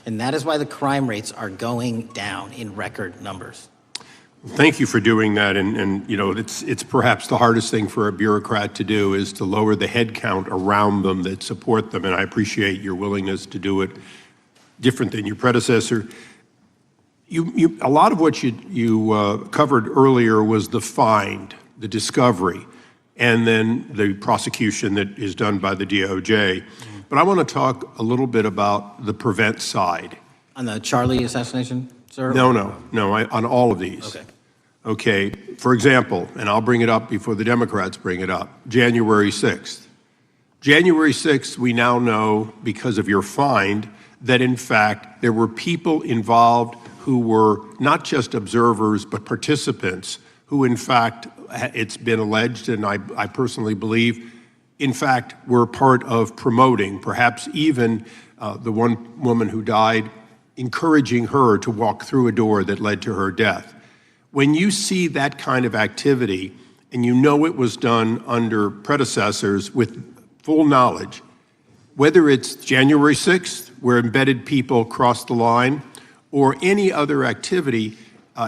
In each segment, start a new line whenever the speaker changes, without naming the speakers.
And that is why the crime rates are going down in record numbers.
Thank you for doing that, and you know, it's perhaps the hardest thing for a bureaucrat to do is to lower the head count around them that support them, and I appreciate your willingness to do it different than your predecessor. A lot of what you covered earlier was the find, the discovery, and then the prosecution that is done by the DOJ. But I want to talk a little bit about the prevent side.
On the Charlie assassination, sir?
No, on all of these.
Okay.
Okay, for example, and I'll bring it up before the Democrats bring it up, January 6th. January 6th, we now know, because of your find, that in fact there were people involved who were not just observers but participants who in fact, it's been alleged, and I personally believe, in fact, were part of promoting, perhaps even the one woman who died, encouraging her to walk through a door that led to her death. When you see that kind of activity, and you know it was done under predecessors with full knowledge, whether it's January 6th, where embedded people crossed the line, or any other activity,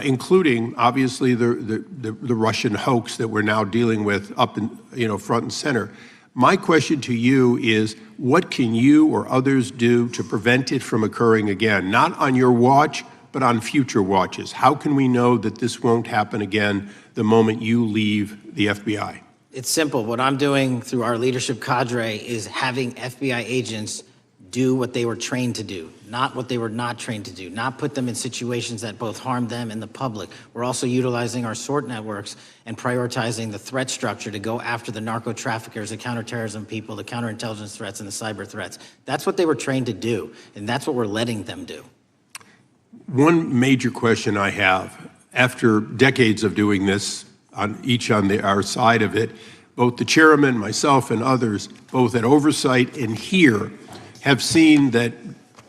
including obviously the Russian hoax that we're now dealing with up in, front and center. My question to you is, what can you or others do to prevent it from occurring again? Not on your watch, but on future watches. How can we know that this won't happen again the moment you leave the FBI?
It's simple. What I'm doing through our leadership cadre is having FBI agents do what they were trained to do, not what they were not trained to do, not put them in situations that both harm them and the public. We're also utilizing our SORT networks and prioritizing the threat structure to go after the narco traffickers, the counterterrorism people, the counterintelligence threats, and the cyber threats. That's what they were trained to do, and that's what we're letting them do.
One major question I have, after decades of doing this, on our side of it, both the chairman, myself, and others, both at oversight and here, have seen that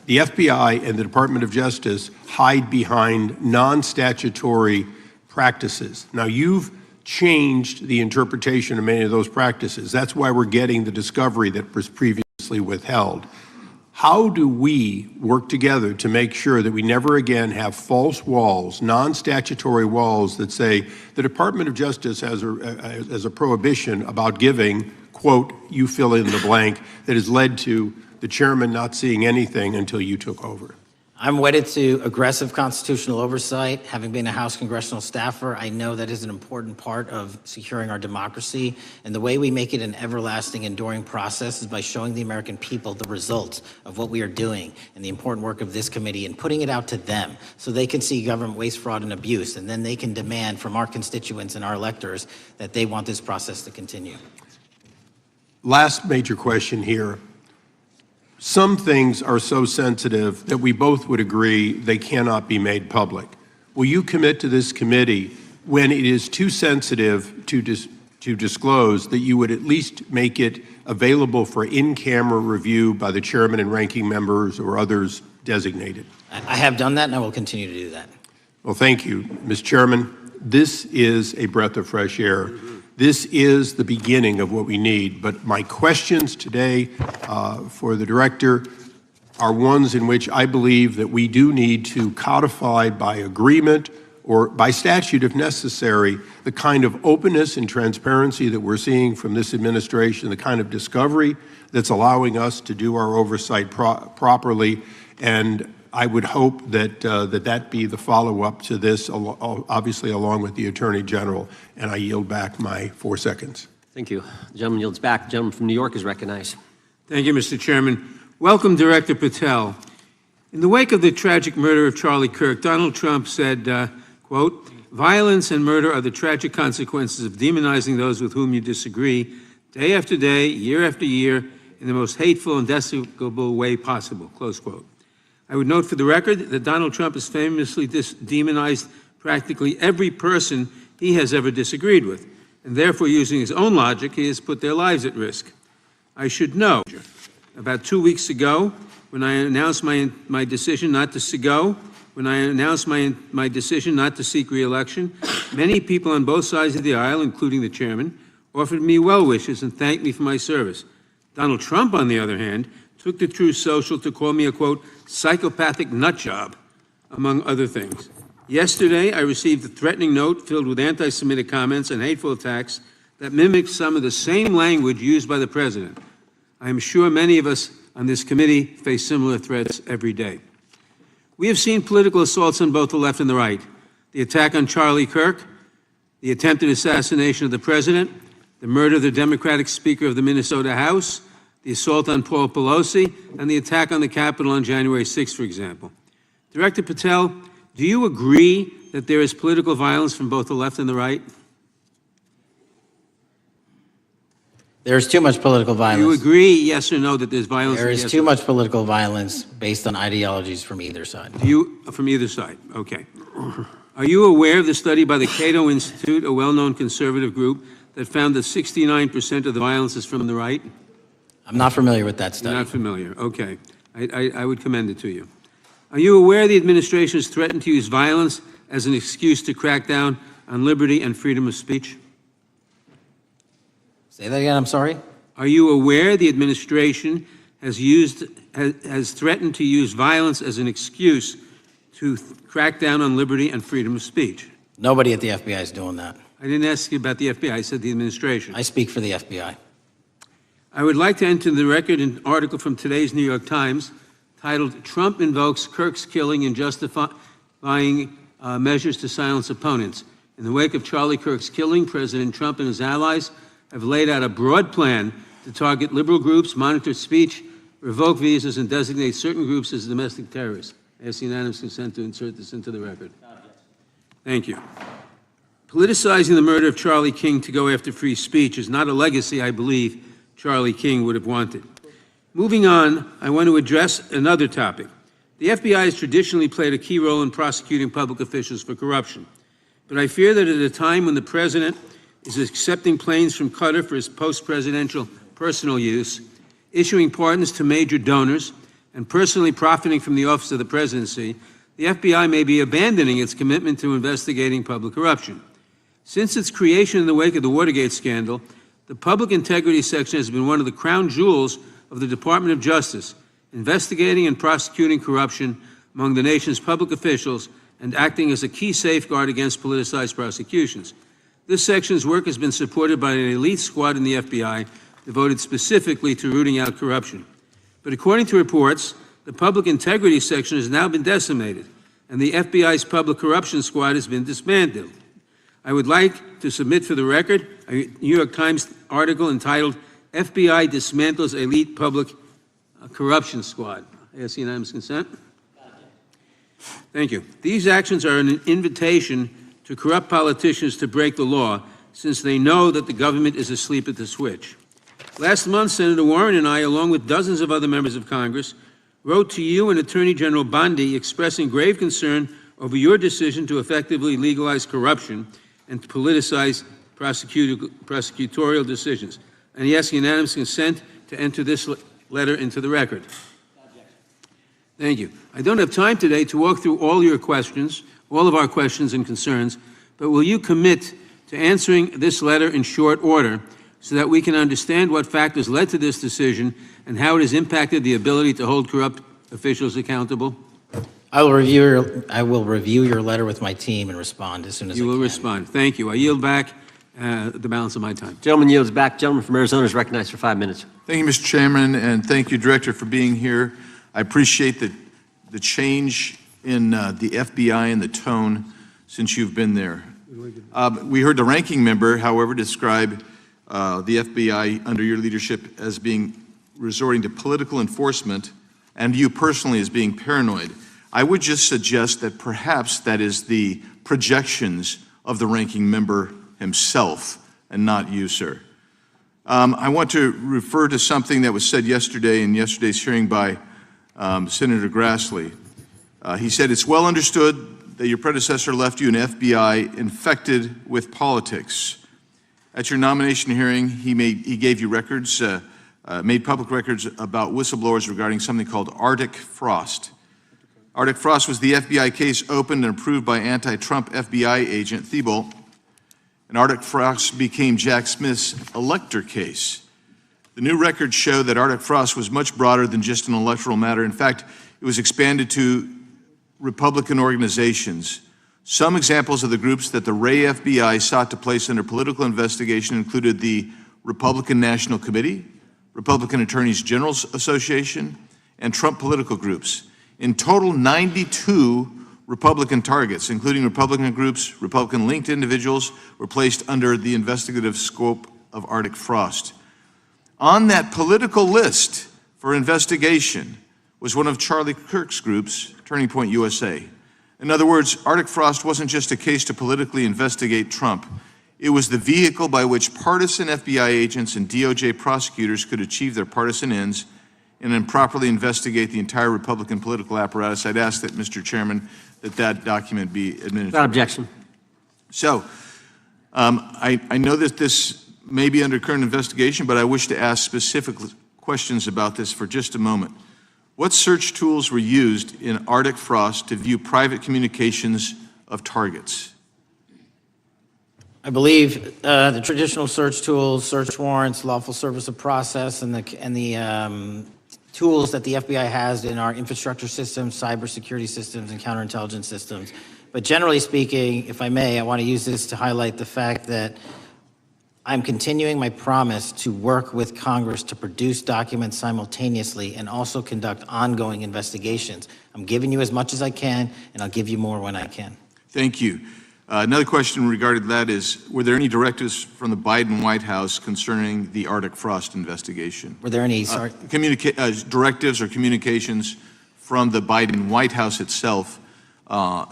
the FBI and the Department of Justice hide behind non-statutory practices. Now, you've changed the interpretation of many of those practices. That's why we're getting the discovery that was previously withheld. How do we work together to make sure that we never again have false walls, non-statutory walls that say the Department of Justice has a prohibition about giving, quote, you fill in the blank, that has led to the chairman not seeing anything until you took over?
I'm wedded to aggressive constitutional oversight. Having been a House congressional staffer, I know that is an important part of securing our democracy. And the way we make it an everlasting, enduring process is by showing the American people the results of what we are doing and the important work of this committee and putting it out to them so they can see government waste, fraud, and abuse. And then they can demand from our constituents and our electors that they want this process to continue.
Last major question here. Some things are so sensitive that we both would agree they cannot be made public. Will you commit to this committee, when it is too sensitive to disclose, that you would at least make it available for in-camera review by the chairman and ranking members or others designated?
I have done that, and I will continue to do that.
Well, thank you, Mr. Chairman. This is a breath of fresh air. This is the beginning of what we need. But my questions today for the director are ones in which I believe that we do need to codify by agreement or by statute, if necessary, the kind of openness and transparency that we're seeing from this administration, the kind of discovery that's allowing us to do our oversight properly. And I would hope that that be the follow-up to this, obviously along with the Attorney General. And I yield back my 4 seconds.
Thank you. The gentleman yields back. The gentleman from New York is recognized.
Thank you, Mr. Chairman. Welcome, Director Patel. In the wake of the tragic murder of Charlie Kirk, Donald Trump said, quote, "Violence and murder are the tragic consequences of demonizing those with whom you disagree, day after day, year after year, in the most hateful and despicable way possible," close quote. I would note for the record that Donald Trump has famously demonized practically every person he has ever disagreed with, and therefore, using his own logic, he has put their lives at risk. I should know, about 2 weeks ago, when I announced my decision not to decision not to seek re-election, many people on both sides of the aisle, including the chairman, offered me well wishes and thanked me for my service. Donald Trump, on the other hand, took to Truth Social to call me a, quote, psychopathic nutjob, among other things. Yesterday, I received a threatening note filled with anti-Semitic comments and hateful attacks that mimic some of the same language used by the president. I am sure many of us on this committee face similar threats every day. We have seen political assaults on both the left and the right. The attack on Charlie Kirk, the attempted assassination of the president, the murder of the Democratic Speaker of the Minnesota House, the assault on Paul Pelosi, and the attack on the Capitol on January 6th, for example. Director Patel, do you agree that there is political violence from both the left and the right?
There's too much political
Do
violence.
you agree, yes or no, that there's violence?
There is too much political violence based on ideologies from either side.
From either side, okay. Are you aware of the study by the Cato Institute, a well-known conservative group, that found that 69% of the violence is from the right?
I'm not familiar with that
You're
study.
not familiar, okay. I would commend it to you. Are you aware the administration has threatened to use violence as an excuse to crack down on liberty and freedom of speech?
Say that again, I'm sorry?
Are you aware the administration has threatened to use violence as an excuse to crack down on liberty and freedom of speech?
Nobody at the FBI is doing that.
I didn't ask you about the FBI, I said the administration.
I speak for the FBI.
I would like to enter the record an article from today's New York Times titled, Trump Invokes Kirk's Killing in Justifying Measures to Silence Opponents. In the wake of Charlie Kirk's killing, President Trump and his allies have laid out a broad plan to target liberal groups, monitor speech, revoke visas, and designate certain groups as domestic terrorists. I ask unanimous consent to insert this into the record. Thank you. Politicizing the murder of Charlie King to go after free speech is not a legacy I believe Charlie King would have wanted. Moving on, I want to address another topic. The FBI has traditionally played a key role in prosecuting public officials for corruption. But I fear that at a time when the president is accepting planes from Qatar for his post-presidential personal use, issuing pardons to major donors, and personally profiting from the office of the presidency, the FBI may be abandoning its commitment to investigating public corruption. Since its creation in the wake of the Watergate scandal, the Public Integrity Section has been one of the crown jewels of the Department of Justice, investigating and prosecuting corruption among the nation's public officials and acting as a key safeguard against politicized prosecutions. This section's work has been supported by an elite squad in the FBI devoted specifically to rooting out corruption. But according to reports, the Public Integrity Section has now been decimated, and the FBI's Public Corruption Squad has been disbanded. I would like to submit for the record a New York Times article entitled, FBI Dismantles Elite Public Corruption Squad. I ask unanimous consent. Thank you. These actions are an invitation to corrupt politicians to break the law, since they know that the government is asleep at the switch. Last month, Senator Warren and I, along with dozens of other members of Congress, wrote to you and Attorney General Bondi expressing grave concern over your decision to effectively legalize corruption and to politicize prosecutorial decisions. And he asks unanimous consent to enter this letter into the record. Thank you. I don't have time today to walk through all your questions, all of our questions and concerns, but will you commit to answering this letter in short order so that we can understand what factors led to this decision and how it has impacted the ability to hold corrupt officials accountable?
I will review your letter with my team and respond as soon as I can.
You will respond. Thank you. I yield back the balance of my time.
Gentleman yields back. Gentleman from Arizona is recognized for 5 minutes.
Thank you, Mr. Chairman, and thank you, Director, for being here. I appreciate the change in the FBI and the tone since you've been there. We heard the ranking member, however, describe the FBI under your leadership as being resorting to political enforcement and you personally as being paranoid. I would just suggest that perhaps that is the projections of the ranking member himself and not you, sir. I want to refer to something that was said yesterday in yesterday's hearing by Senator Grassley. He said, it's well understood that your predecessor left you an FBI infected with politics. At your nomination hearing, he gave you records, made public records about whistleblowers regarding something called Arctic Frost. Arctic Frost was the FBI case opened and approved by anti-Trump FBI agent Thibault, and Arctic Frost became Jack Smith's elector case. The new records show that Arctic frost was much broader than just an electoral matter. In fact, it was expanded to Republican organizations. Some examples of the groups that the Ray FBI sought to place under political investigation included the Republican National Committee, Republican Attorneys General's Association, and Trump political groups. In total, 92 Republican targets, including Republican groups, Republican-linked individuals, were placed under the investigative scope of Arctic frost. On that political list for investigation was one of Charlie Kirk's groups, Turning Point USA. In other words, Arctic frost wasn't just a case to politically investigate Trump. It was the vehicle by which partisan FBI agents and DOJ prosecutors could achieve their partisan ends and improperly investigate the entire Republican political apparatus. I'd ask that, Mr. Chairman, that document be admitted.
Without objection.
So, I know that this may be under current investigation, but I wish to ask specific questions about this for just a moment. What search tools were used in Arctic frost to view private communications of targets?
I believe the traditional search tools, search warrants, lawful service of process, and the tools that the FBI has in our infrastructure systems, cybersecurity systems, and counterintelligence systems. But generally speaking, if I may, I want to use this to highlight the fact that I'm continuing my promise to work with Congress to produce documents simultaneously and also conduct ongoing investigations. I'm giving you as much as I can, and I'll give you more when I can.
Thank you. Another question regarding that is, were there any directives from the Biden White House concerning the Arctic frost investigation?
Were there any,
directives or communications from the Biden White House itself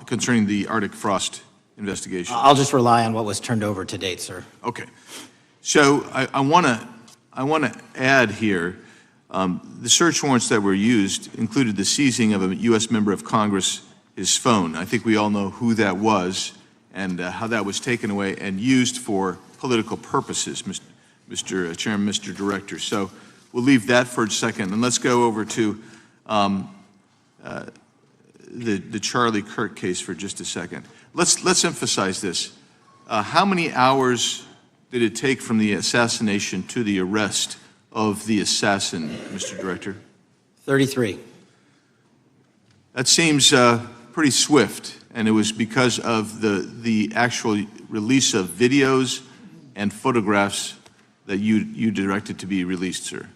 concerning the Arctic frost investigation?
I'll just rely on what was turned over to date, sir.
Okay. So I want to add here, the search warrants that were used included the seizing of a U.S. member of Congress, his phone. I think we all know who that was and how that was taken away and used for political purposes, Mr. Chairman, Mr. Director. So we'll leave that for a second, and let's go over to the Charlie Kirk case for just a second. Let's emphasize this. How many hours did it take from the assassination to the arrest of the assassin, Mr. Director?
33.
That seems pretty swift, and it was because of the actual release of videos and photographs that you directed to be released, sir.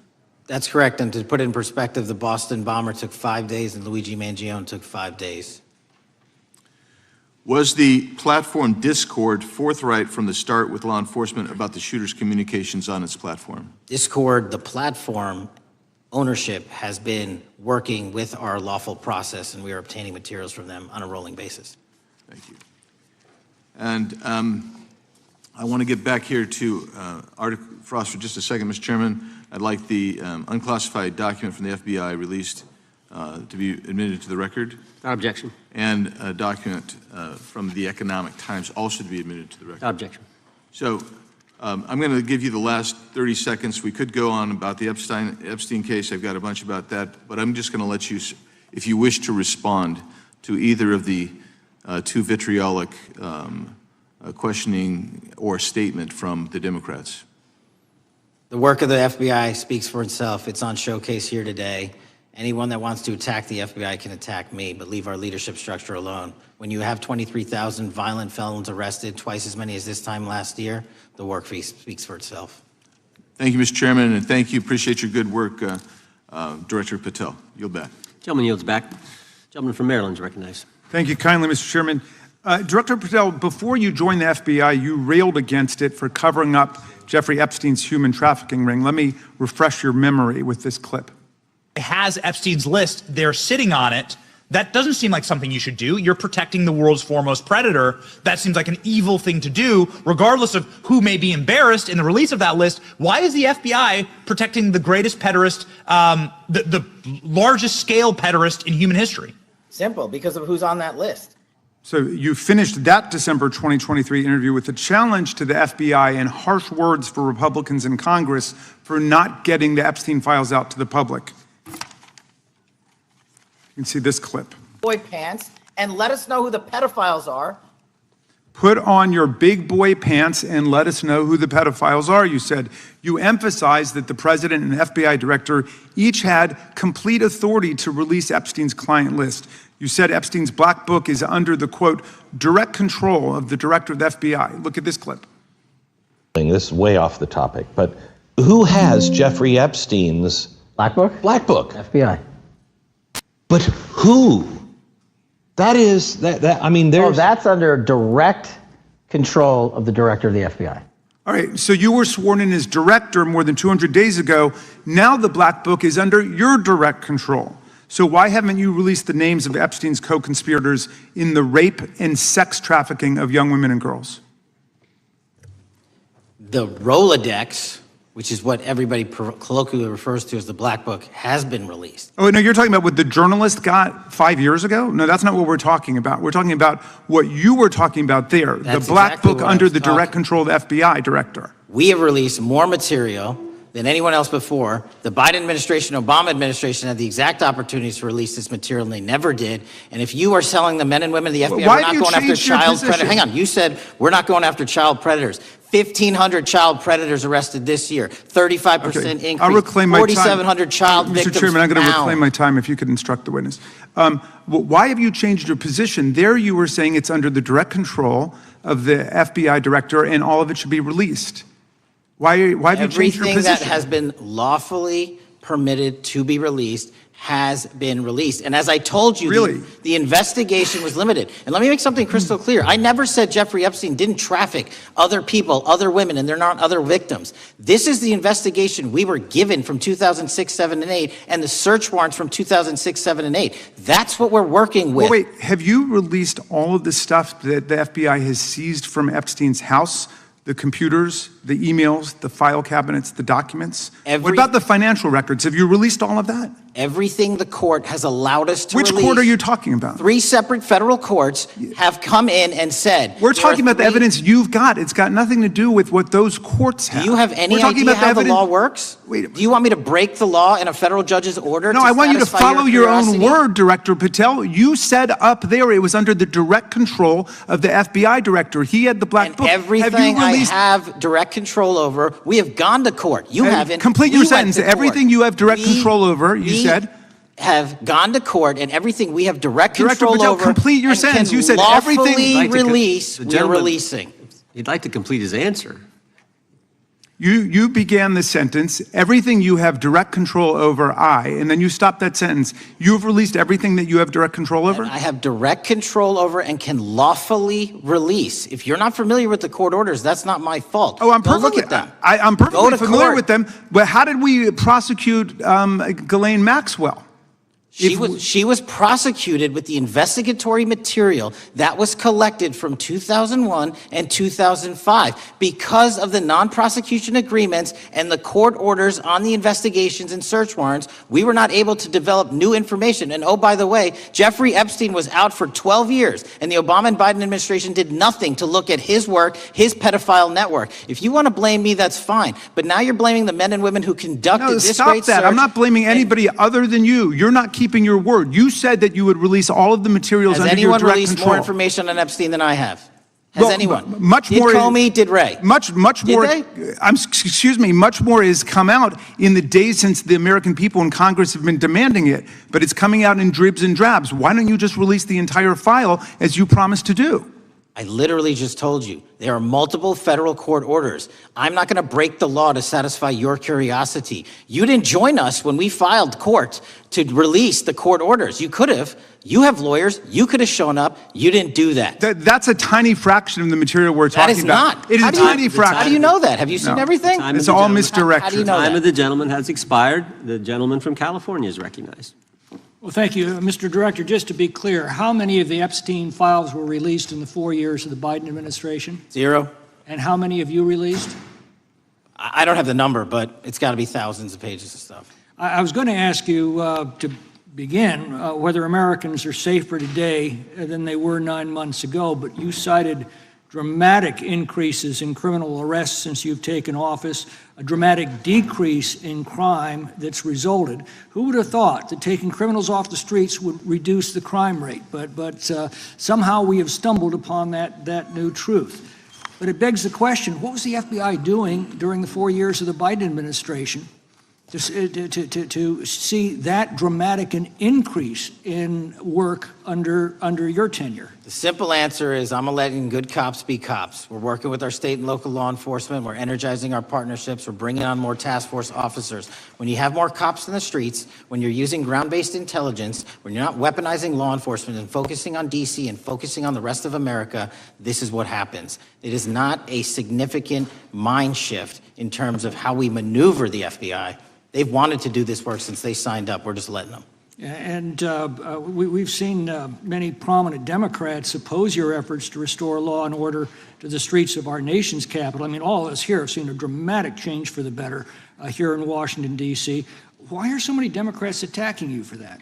That's correct, and to put it in perspective, the Boston bomber took 5 days and Luigi Mangione took 5 days.
Was the platform Discord forthright from the start with law enforcement about the shooter's communications on its platform?
Discord, the platform ownership, has been working with our lawful process, and we are obtaining materials from them on a rolling basis.
Thank you. And I want to get back here to Arctic frost for just a second, Mr. Chairman. I'd like the unclassified document from the FBI released to be admitted to the record.
Without objection.
And a document from the Economic Times also to be admitted to the record.
Without objection.
So I'm going to give you the last 30 seconds. We could go on about the Epstein case. I've got a bunch about that, but I'm just going to let you, if you wish to respond to either of the two vitriolic questioning or statement from the Democrats.
The work of the FBI speaks for itself. It's on showcase here today. Anyone that wants to attack the FBI can attack me, but leave our leadership structure alone. When you have 23,000 violent felons arrested, twice as many as this time last year, the work speaks for itself.
Thank you, Mr. Chairman, and thank you. Appreciate your good work, Director Patel. Yield back.
Gentleman yields back. Gentleman from Maryland is recognized.
Thank you kindly, Mr. Chairman. Director Patel, before you joined the FBI, you railed against it for covering up Jeffrey Epstein's human trafficking ring. Let me refresh your memory with this clip.
Has Epstein's list, they're sitting on it. That doesn't seem like something you should do. You're protecting the world's foremost predator. That seems like an evil thing to do, regardless of who may be embarrassed in the release of that list. Why is the FBI protecting the greatest pederast, the largest scale pederast in human history?
Simple, because of who's on that list.
So you finished that December 2023 interview with a challenge to the FBI and harsh words for Republicans in Congress for not getting the Epstein files out to the public. You can see this clip.
Boy pants and let us know who the pedophiles are.
Put on your big boy pants and let us know who the pedophiles are, you said. You emphasized that the president and FBI director each had complete authority to release Epstein's client list. You said Epstein's black book is under the, quote, direct control of the director of the FBI. Look at this clip.
This is way off the topic, but who has Jeffrey Epstein's
Black book?
black book?
FBI.
But who? That is, I mean,
Oh,
there's...
that's under direct control of the director of the FBI.
All right, so you were sworn in as director more than 200 days ago. Now the black book is under your direct control. So why haven't you released the names of Epstein's co-conspirators in the rape and sex trafficking of young women and girls?
The Rolodex, which is what everybody colloquially refers to as the Black Book, has been released.
Oh, no, you're talking about what the journalist got 5 years ago? No, that's not what we're talking about. We're talking about what you were talking about there,
That's
the black
exactly
book
what I
under
was
the direct
talking.
control of the FBI director.
We have released more material than anyone else before. The Biden administration, Obama administration had the exact opportunities to release this material, and they never did. And if you are selling the men and women of the FBI,
Why
we're
have
not
you
going after
changed your
child predators.
position?
Hang on, you said we're not going after child predators. 1,500 child predators arrested this year, 35%
Okay,
increase,
I'll reclaim my time.
4,700 child victims
Mr. Chairman, I'm going to
found.
reclaim my time if you could instruct the witness. Why have you changed your position? There you were saying it's under the direct control of the FBI director and all of it should be released. Why have you changed your
Everything
position?
that has been lawfully permitted to be released has been released. And as I told you,
Really?
the investigation was limited. And let me make something crystal clear. I never said Jeffrey Epstein didn't traffic other people, other women, and they're not other victims. This is the investigation we were given from 2006, 7, and 8, and the search warrants from 2006, 7, and 8. That's what we're working with.
Well, wait, have you released all of the stuff that the FBI has seized from Epstein's house? The computers, the emails, the file cabinets, the documents? What about the financial records? Have you released all of that?
Everything the court has allowed us to
Which
release.
court are you talking about?
3 separate federal courts have come in and said.
We're
there are
talking about the
3
evidence you've got. It's got nothing to do with what those courts have.
Do you have any
We're talking
idea
about
how the
evidence-
law works?
Wait.
Do you want me to break the law in a federal judge's order?
No, I want you to
satisfy
follow your own
curiosity?
word, Director Patel. You said up there it was under the direct control of the FBI director. He had the black
And
book.
everything I have direct control over, we have gone to court. You haven't.
Complete
We
your
went
sentence.
to court.
Everything you have direct control over, you said.
Have gone to court, and everything we have direct
Director
control
Patel,
over.
complete your
and
sentence.
can
You said
lawfully
everything-
release.
The
We're
gentleman-
releasing.
He'd like to complete his answer.
You began the sentence, everything you have direct control over, and then you stopped that sentence. You've released everything that you have direct control over?
And I have direct control over and can lawfully release. If you're not familiar with the court orders, that's not my fault.
Oh, I'm
Go
perfectly,
look at them.
I'm
Go
perfectly
to
familiar
court.
with them. But how did we prosecute Ghislaine Maxwell?
She was prosecuted with the investigatory material that was collected from 2001 and 2005 because of the non-prosecution agreements and the court orders on the investigations and search warrants. We were not able to develop new information. And oh, by the way, Jeffrey Epstein was out for 12 years, and the Obama and Biden administration did nothing to look at his work, his pedophile network. If you want to blame me, that's fine. But now you're blaming the men and women who conducted this
stop
great
that.
search.
I'm not blaming anybody other than you. You're not keeping your word. You said that you would release all of the materials
Has
under your
anyone
direct
released
control.
more information on Epstein than I have? Has
Well,
anyone?
much
did
more-
Comey, did Ray?
Much
Did
more.
they?
Excuse me. Much more has come out in the days since the American people in Congress have been demanding it, but it's coming out in dribs and drabs. Why don't you just release the entire file as you promised to do?
I literally just told you, there are multiple federal court orders. I'm not going to break the law to satisfy your curiosity. You didn't join us when we filed court to release the court orders. You could have. You have lawyers. You could have shown up. You didn't do that.
That's a tiny fraction of the material we're
That
talking
is
about.
not.
It is
How
a
do you-
tiny fraction.
How do you know that? Have you seen
No.
everything?
Time
It's
of the
all
gentleman.
misdirection.
How do you know
Time
that?
of the gentleman has expired. The gentleman from California is recognized.
Well, thank you, Mr. Director. Just to be clear, how many of the Epstein files were released in the 4 years of the Biden administration?
0.
And how many have you released?
I don't have the number, but it's got to be thousands of pages of stuff.
I was going to ask you to begin whether Americans are safer today than they were 9 months ago, but you cited dramatic increases in criminal arrests since you've taken office, a dramatic decrease in crime that's resulted. Who would have thought that taking criminals off the streets would reduce the crime rate? But somehow we have stumbled upon that new truth. But it begs the question, what was the FBI doing during the 4 years of the Biden administration to see that dramatic an increase in work under your tenure?
The simple answer is I'm letting good cops be cops. We're working with our state and local law enforcement. We're energizing our partnerships. We're bringing on more task force officers. When you have more cops in the streets, when you're using ground-based intelligence, when you're not weaponizing law enforcement and focusing on DC and focusing on the rest of America, this is what happens. It is not a significant mind shift in terms of how we maneuver the FBI. They've wanted to do this work since they signed up. We're just letting them.
And we've seen many prominent Democrats oppose your efforts to restore law and order to the streets of our nation's capital. I mean, all of us here have seen a dramatic change for the better here in Washington, D.C. Why are so many Democrats attacking you for that?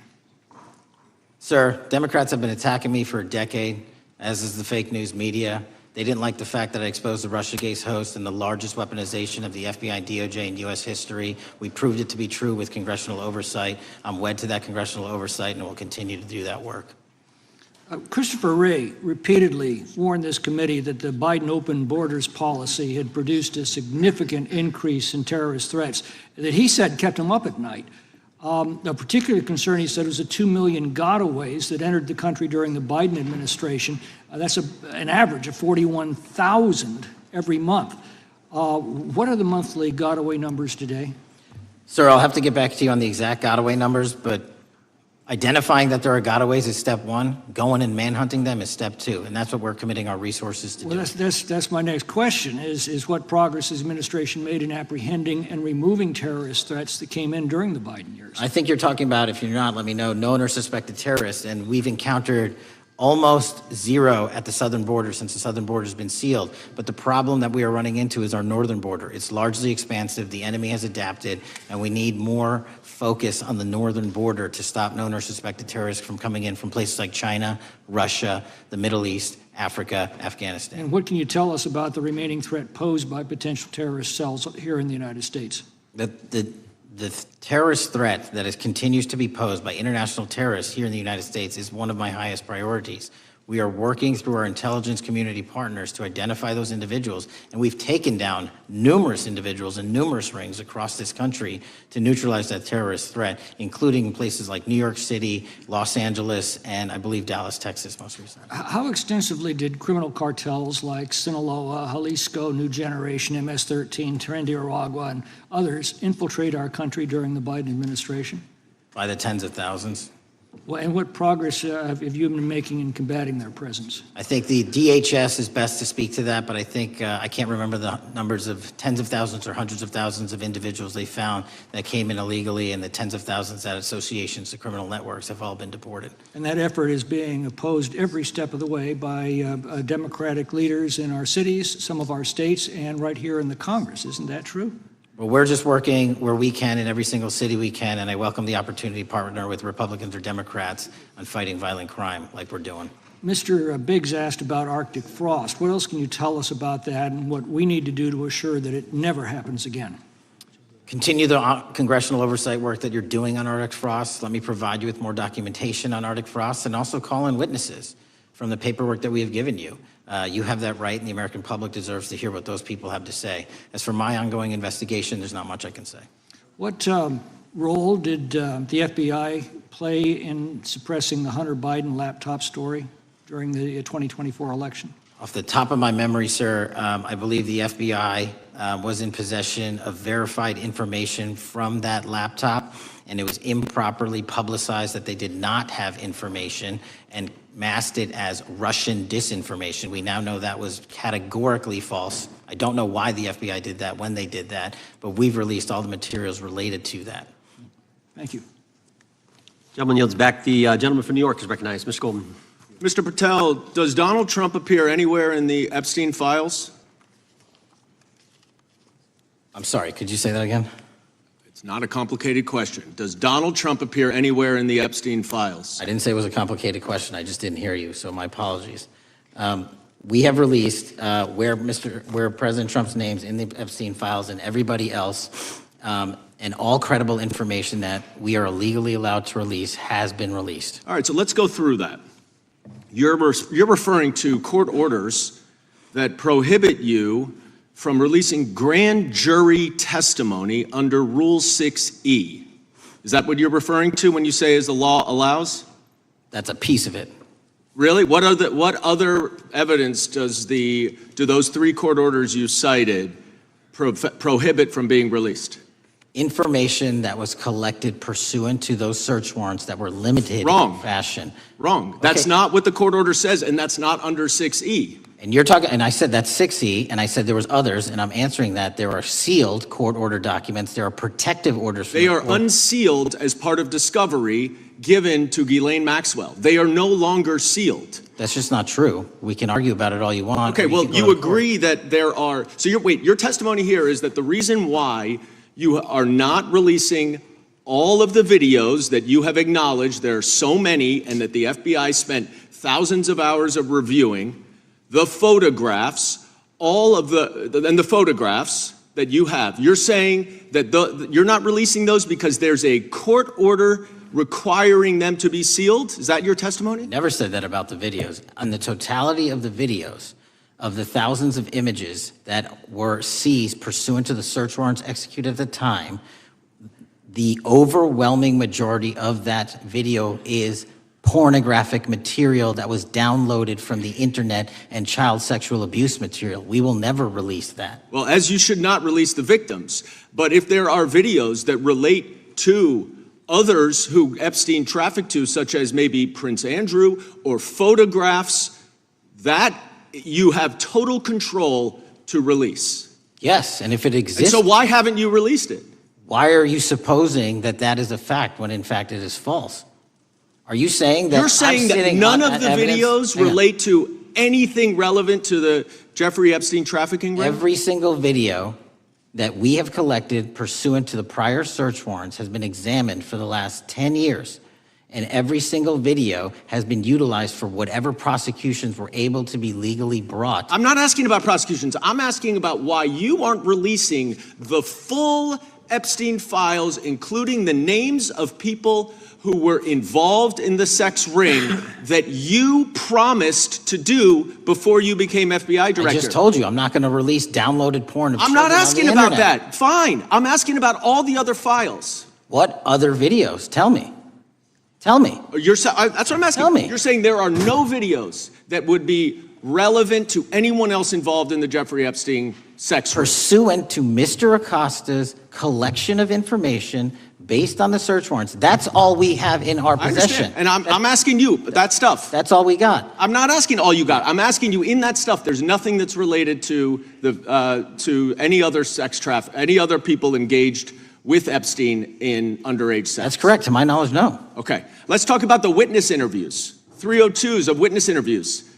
Sir, Democrats have been attacking me for a decade, as is the fake news media. They didn't like the fact that I exposed the Russiagate host and the largest weaponization of the FBI, DOJ, in U.S. history. We proved it to be true with congressional oversight. I'm wed to that congressional oversight and will continue to do that work.
Christopher Wray repeatedly warned this committee that the Biden open borders policy had produced a significant increase in terrorist threats that he said kept him up at night. A particular concern, he said, was the 2 million gotaways that entered the country during the Biden administration. That's an average of 41,000 every month. What are the monthly gotaway numbers today?
Sir, I'll have to get back to you on the exact gotaway numbers, but identifying that there are gotaways is step one. Going and manhunting them is step two, and that's what we're committing our resources to do.
Well, that's my next question, is what progress has the administration made in apprehending and removing terrorist threats that came in during the Biden years?
I think you're talking about, if you're not, let me know, known or suspected terrorists, and we've encountered almost zero at the southern border since the southern border has been sealed. But the problem that we are running into is our northern border. It's largely expansive. The enemy has adapted, and we need more focus on the northern border to stop known or suspected terrorists from coming in from places like China, Russia, the Middle East, Africa, Afghanistan.
And what can you tell us about the remaining threat posed by potential terrorist cells here in the United States?
The terrorist threat that continues to be posed by international terrorists here in the United States is one of my highest priorities. We are working through our intelligence community partners to identify those individuals, and we've taken down numerous individuals in numerous rings across this country to neutralize that terrorist threat, including places like New York City, Los Angeles, and I believe Dallas, Texas most recently.
How extensively did criminal cartels like Sinaloa, Jalisco, New Generation, MS-13, Trinidad and others infiltrate our country during the Biden administration?
By the tens of thousands.
Well, and what progress have you been making in combating their presence?
I think the DHS is best to speak to that, but I think I can't remember the numbers of tens of thousands or hundreds of thousands of individuals they found that came in illegally, and the tens of thousands that associations to criminal networks have all been deported.
And that effort is being opposed every step of the way by Democratic leaders in our cities, some of our states, and right here in the Congress. Isn't that true?
Well, we're just working where we can in every single city we can, and I welcome the opportunity to partner with Republicans or Democrats on fighting violent crime like we're doing.
Mr. Biggs asked about Arctic frost. What else can you tell us about that and what we need to do to assure that it never happens again?
Continue the congressional oversight work that you're doing on Arctic frost. Let me provide you with more documentation on Arctic frost, and also call in witnesses from the paperwork that we have given you. You have that right, and the American public deserves to hear what those people have to say. As for my ongoing investigation, there's not much I can say.
What role did the FBI play in suppressing the Hunter Biden laptop story during the 2024 election?
Off the top of my memory, sir, I believe the FBI was in possession of verified information from that laptop, and it was improperly publicized that they did not have information and masked it as Russian disinformation. We now know that was categorically false. I don't know why the FBI did that, when they did that, but we've released all the materials related to that.
Thank you.
Gentleman yields back. The gentleman from New York is recognized. Mr. Goldman.
Mr. Patel, does Donald Trump appear anywhere in the Epstein files?
I'm sorry, could you say that again?
It's not a complicated question. Does Donald Trump appear anywhere in the Epstein files?
I didn't say it was a complicated question. I just didn't hear you, so my apologies. We have released where President Trump's name's in the Epstein files and everybody else, and all credible information that we are legally allowed to release has been released.
All right, so let's go through that. You're referring to court orders that prohibit you from releasing grand jury testimony under Rule 6E. Is that what you're referring to when you say as the law allows?
That's a piece of it.
Really? What other evidence do those 3 court orders you cited prohibit from being released?
Information that was collected pursuant to those search warrants that were limited
Wrong.
in fashion.
Wrong. That's
Okay.
not what the court order says, and that's not under 6E.
And you're talking, and I said that's 6E, and I said there was others, and I'm answering that. There are sealed court order documents. There are protective orders.
They are unsealed as part of discovery given to Ghislaine Maxwell. They are no longer sealed.
That's just not true. We can argue about it all you want.
Okay,
or
well,
can go
you
to court.
agree that there are, so your testimony here is that the reason why you are not releasing all of the videos that you have acknowledged, there are so many, and that the FBI spent thousands of hours of reviewing, the photographs, and the photographs that you have. You're saying that you're not releasing those because there's a court order requiring them to be sealed? Is that your testimony?
Never said that about the videos. On the totality of the videos, of the thousands of images that were seized pursuant to the search warrants executed at the time, the overwhelming majority of that video is pornographic material that was downloaded from the internet and child sexual abuse material. We will never release that.
Well, as you should not release the victims. But if there are videos that relate to others who Epstein trafficked to, such as maybe Prince Andrew, or photographs, that you have total control to release.
Yes, and if it exists.
And so why haven't you released it?
Why are you supposing that that is a fact when in fact it is false? Are you saying that
You're saying that none of the videos relate to anything relevant to the Jeffrey Epstein trafficking ring?
Every single video that we have collected pursuant to the prior search warrants has been examined for the last 10 years. And every single video has been utilized for whatever prosecutions were able to be legally brought.
I'm not asking about prosecutions. I'm asking about why you aren't releasing the full Epstein files, including the names of people who were involved in the sex ring that you promised to do before you became FBI director.
I just told you, I'm not going to release downloaded porn of
I'm not
children on the
asking about
internet.
that. Fine. I'm asking about all the other files.
What other videos? Tell me. Tell me.
That's what I'm asking.
Tell me.
You're saying there are no videos that would be relevant to anyone else involved in the Jeffrey Epstein sex ring.
Pursuant to Mr. Acosta's collection of information based on the search warrants. That's all we have in our
I
possession.
understand. And I'm asking you, that stuff.
That's all we got.
I'm not asking all you got. I'm asking you, in that stuff, there's nothing that's related to to any other sex traffic, any other people engaged with Epstein in underage sex.
That's correct. To my knowledge, no.
Okay. Let's talk about the witness interviews. 302s of witness interviews.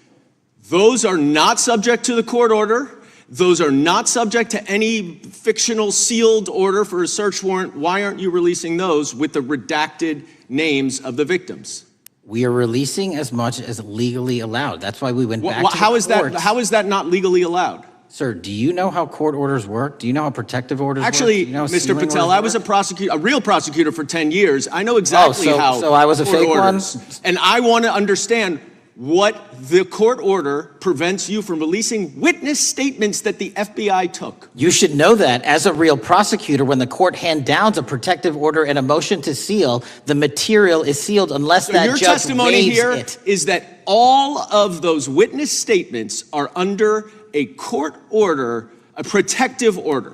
Those are not subject to the court order. Those are not subject to any fictional sealed order for a search warrant. Why aren't you releasing those with the redacted names of the victims?
We are releasing as much as legally allowed. That's why we went back to the
How is
courts.
how is that not legally allowed?
Sir, do you know how court orders work? Do you know how protective orders
Actually,
work? Do you know how
Mr.
sealing
Patel,
orders
I was a
work?
prosecutor, a real prosecutor for 10 years. I know exactly how.
So I was a
court
fake one?
orders. And I want to understand what the court order prevents you from releasing witness statements that the FBI took.
You should know that as a real prosecutor, when the court hand downs a protective order and a motion to seal, the material is sealed unless
So
that
your
judge
testimony
waives
here
it.
is that all of those witness statements are under a court order, a protective order.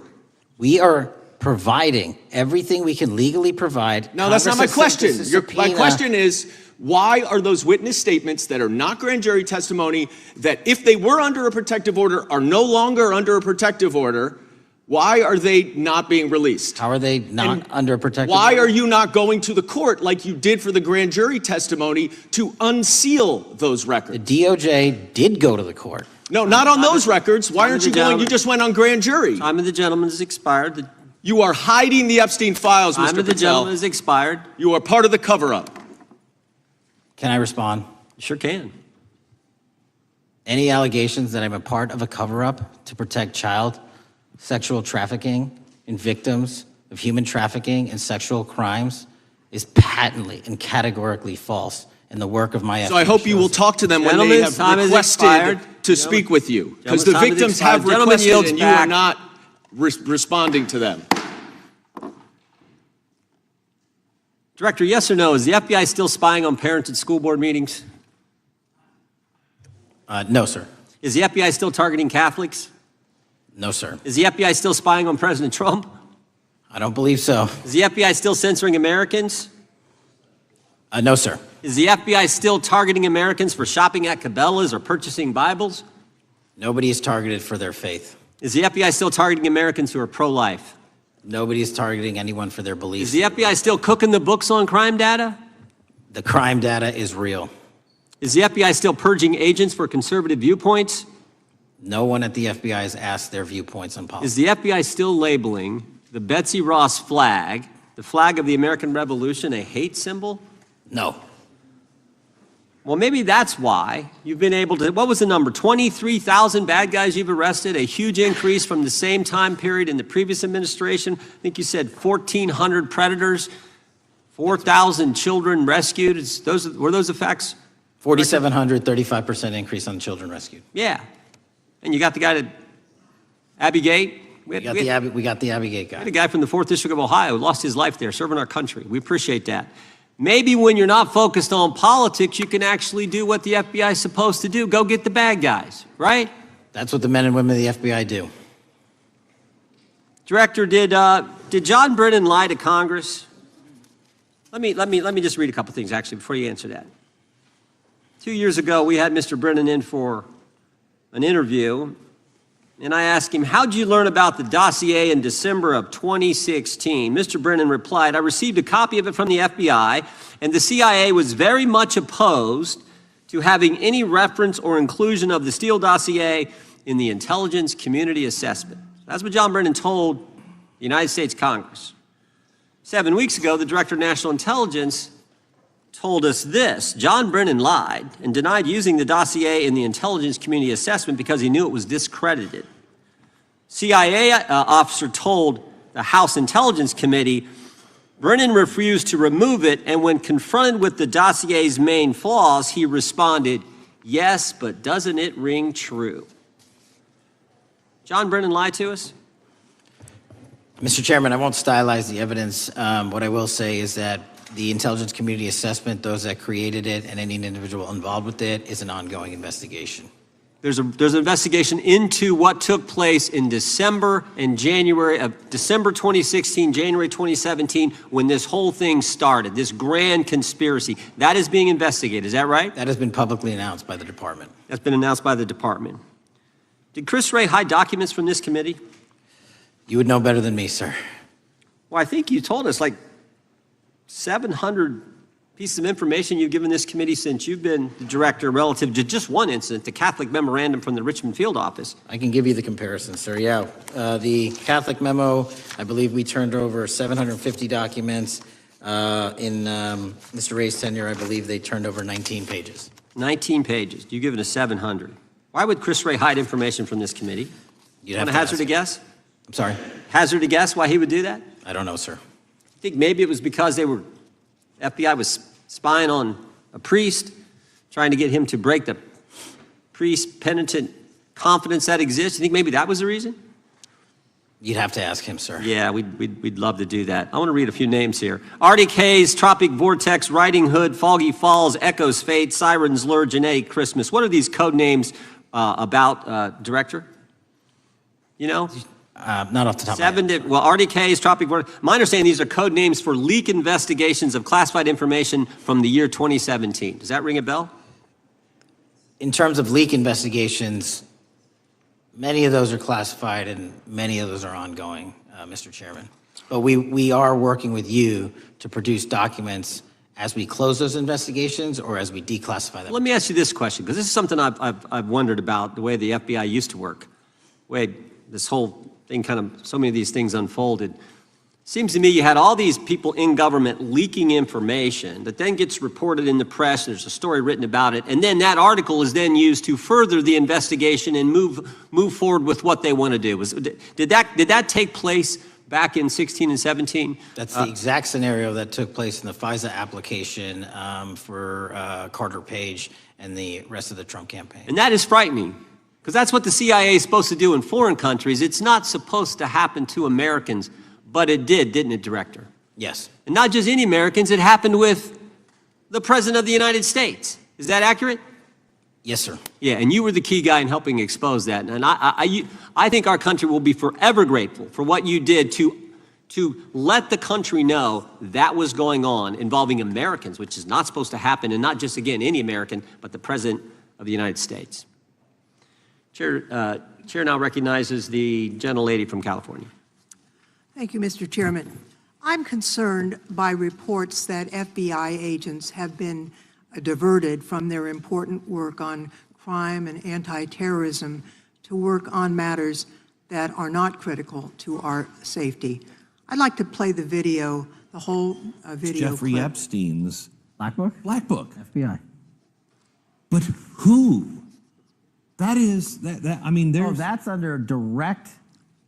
We are providing everything we can legally provide.
No, that's not my
Congress has
question.
sent us a
My
subpoena.
question is, why are those witness statements that are not grand jury testimony, that if they were under a protective order are no longer under a protective order, why are they not being released?
How are they not
And
under a protective
Why
order?
are you not going to the court like you did for the grand jury testimony to unseal those
The
records?
DOJ did go to the court.
No, not on those records. Why
Time
aren't
of
you
the
going? You
gentleman.
just went on grand jury.
Time of the gentleman has expired. The
You are hiding the Epstein files,
time
Mr.
of the
Patel.
gentleman has expired.
You are part of the cover-up.
Can I respond?
Sure can.
Any allegations that I'm a part of a cover-up to protect child sexual trafficking and victims of human trafficking and sexual crimes is patently and categorically false in the work of my
So I hope you will talk to them when they have requested to speak with you, because the victims have requested and you are not responding to them.
Director, yes or no, is the FBI still spying on parents at school board meetings?
No, sir.
Is the FBI still targeting Catholics?
No, sir.
Is the FBI still spying on President Trump?
I don't believe so.
Is the FBI still censoring Americans?
No, sir.
Is the FBI still targeting Americans for shopping at Cabela's or purchasing Bibles?
Nobody is targeted for their faith.
Is the FBI still targeting Americans who are pro-life?
Nobody is targeting anyone for their beliefs.
Is the FBI still cooking the books on crime data?
The crime data is real.
Is the FBI still purging agents for conservative viewpoints?
No one at the FBI has asked their viewpoints on policy.
Is the FBI still labeling the Betsy Ross flag, the flag of the American Revolution, a hate symbol?
No.
Well, maybe that's why you've been able to, what was the number? 23,000 bad guys you've arrested, a huge increase from the same time period in the previous administration. I think you said 1,400 predators, 4,000 children rescued. Were those the facts?
4,700, 35% increase on children rescued.
Yeah. And you got the guy to Abbey Gate?
We got the Abbey Gate guy.
We had a guy from the 4th District of Ohio who lost his life there serving our country. We appreciate that. Maybe when you're not focused on politics, you can actually do what the FBI is supposed to do. Go get the bad guys, right?
That's what the men and women of the FBI do.
Director, did John Brennan lie to Congress? Let me just read a couple things, actually, before you answer that. 2 years ago, we had Mr. Brennan in for an interview, and I asked him, how'd you learn about the dossier in December of 2016? Mr. Brennan replied, I received a copy of it from the FBI, and the CIA was very much opposed to having any reference or inclusion of the Steele dossier in the intelligence community assessment. That's what John Brennan told the United States Congress. 7 weeks ago, the Director of National Intelligence told us this: John Brennan lied and denied using the dossier in the intelligence community assessment because he knew it was discredited. CIA officer told the House Intelligence Committee Brennan refused to remove it, and when confronted with the dossier's main flaws, he responded, yes, but doesn't it ring true? John Brennan lied to us?
Mr. Chairman, I won't stylize the evidence. What I will say is that the intelligence community assessment, those that created it and any individual involved with it, is an ongoing investigation.
There's an investigation into what took place in December and January of December 2016, January 2017, when this whole thing started, this grand conspiracy. That is being investigated, is that right?
That has been publicly announced by the department.
That's been announced by the department. Did Chris Wray hide documents from this committee?
You would know better than me, sir.
Well, I think you told us like 700 pieces of information you've given this committee since you've been the director relative to just one incident, the Catholic memorandum from the Richmond field office.
I can give you the comparison, sir. Yeah. The Catholic memo, I believe we turned over 750 documents. In Mr. Ray's tenure, I believe they turned over 19 pages.
19 pages. You've given us 700. Why would Chris Wray hide information from this committee?
You'd
Want
have
to
to
hazard
ask.
a guess?
I'm sorry?
Hazard a guess why he would do that?
I don't know, sir.
I think maybe it was because FBI was spying on a priest, trying to get him to break the priest-penitent confidence that exists. You think maybe that was the reason?
You'd have to ask him, sir.
Yeah, we'd love to do that. I want to read a few names here. Arctic Haze, Tropic Vortex, Riding Hood, Foggy Falls, Echoes Fate, Sirens Lure, Genetic Christmas. What are these code names about, Director? You know?
Not off the top of my head.
Well, Arctic Haze, Tropic Vortex. My understanding, these are code names for leak investigations of classified information from the year 2017. Does that ring a bell?
In terms of leak investigations, many of those are classified and many of those are ongoing, Mr. Chairman. But we are working with you to produce documents as we close those investigations or as we declassify them.
Let me ask you this question, because this is something I've wondered about, the way the FBI used to work. The way this whole thing so many of these things unfolded. Seems to me you had all these people in government leaking information that then gets reported in the press, and there's a story written about it, and then that article is then used to further the investigation and move forward with what they want to do. Did that take place back in 16 and 17?
That's the exact scenario that took place in the FISA application for Carter Page and the rest of the Trump campaign.
And that is frightening, because that's what the CIA is supposed to do in foreign countries. It's not supposed to happen to Americans, but it did, didn't it, Director?
Yes.
And not just any Americans, it happened with the President of the United States. Is that accurate?
Yes, sir.
Yeah, and you were the key guy in helping expose that. And I think our country will be forever grateful for what you did to let the country know that was going on involving Americans, which is not supposed to happen, and not just, again, any American, but the President of the United States. Chair now recognizes the gentlelady from California.
Thank you, Mr. Chairman. I'm concerned by reports that FBI agents have been diverted from their important work on crime and anti-terrorism to work on matters that are not critical to our safety. I'd like to play the video, the whole video.
Jeffrey
clip.
Epstein's
Black Book?
Black Book.
FBI.
But who? That is, I mean, there's...
Oh, that's under direct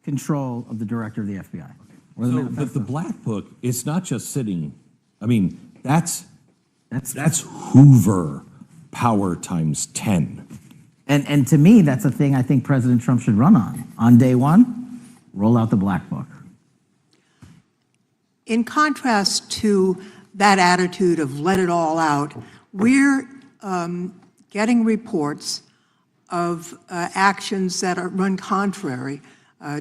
control of the director of the FBI. Or
So, but the Black Book, it's not just sitting, I mean, that's Hoover power times 10.
And to me, that's a thing I think President Trump should run on. On day one, roll out the Black Book.
In contrast to that attitude of let it all out, we're getting reports of actions that run contrary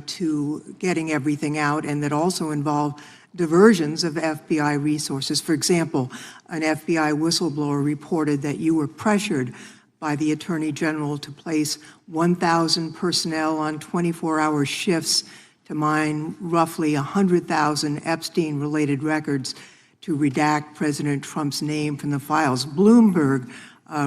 to getting everything out, and that also involve diversions of FBI resources. For example, an FBI whistleblower reported that you were pressured by the Attorney General to place 1,000 personnel on 24-hour shifts to mine roughly 100,000 Epstein-related records to redact President Trump's name from the files. Bloomberg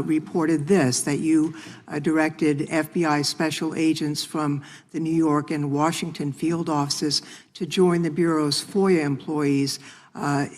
reported this, that you directed FBI special agents from the New York and Washington field offices to join the Bureau's FOIA employees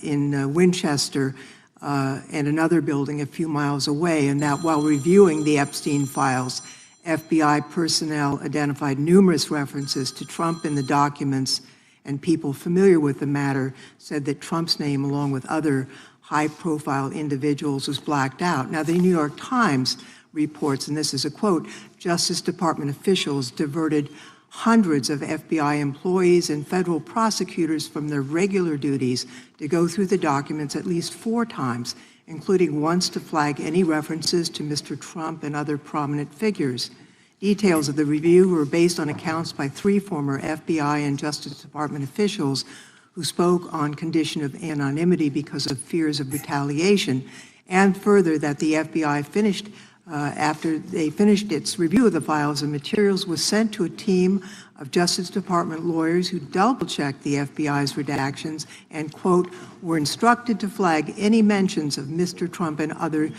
in Winchester and another building a few miles away, and that while reviewing the Epstein files, FBI personnel identified numerous references to Trump in the documents, and people familiar with the matter said that Trump's name, along with other high-profile individuals, was blacked out. Now, the New York Times reports, and this is a quote, Justice Department officials diverted hundreds of FBI employees and federal prosecutors from their regular duties to go through the documents at least 4 times, including once to flag any references to Mr. Trump and other prominent figures. Details of the review were based on accounts by 3 former FBI and Justice Department officials who spoke on condition of anonymity because of fears of retaliation, and further that the FBI finished, after they finished its review of the files and materials, was sent to a team of Justice Department lawyers who double-checked the FBI's redactions and, quote, were instructed to flag any mentions of Mr. Trump and other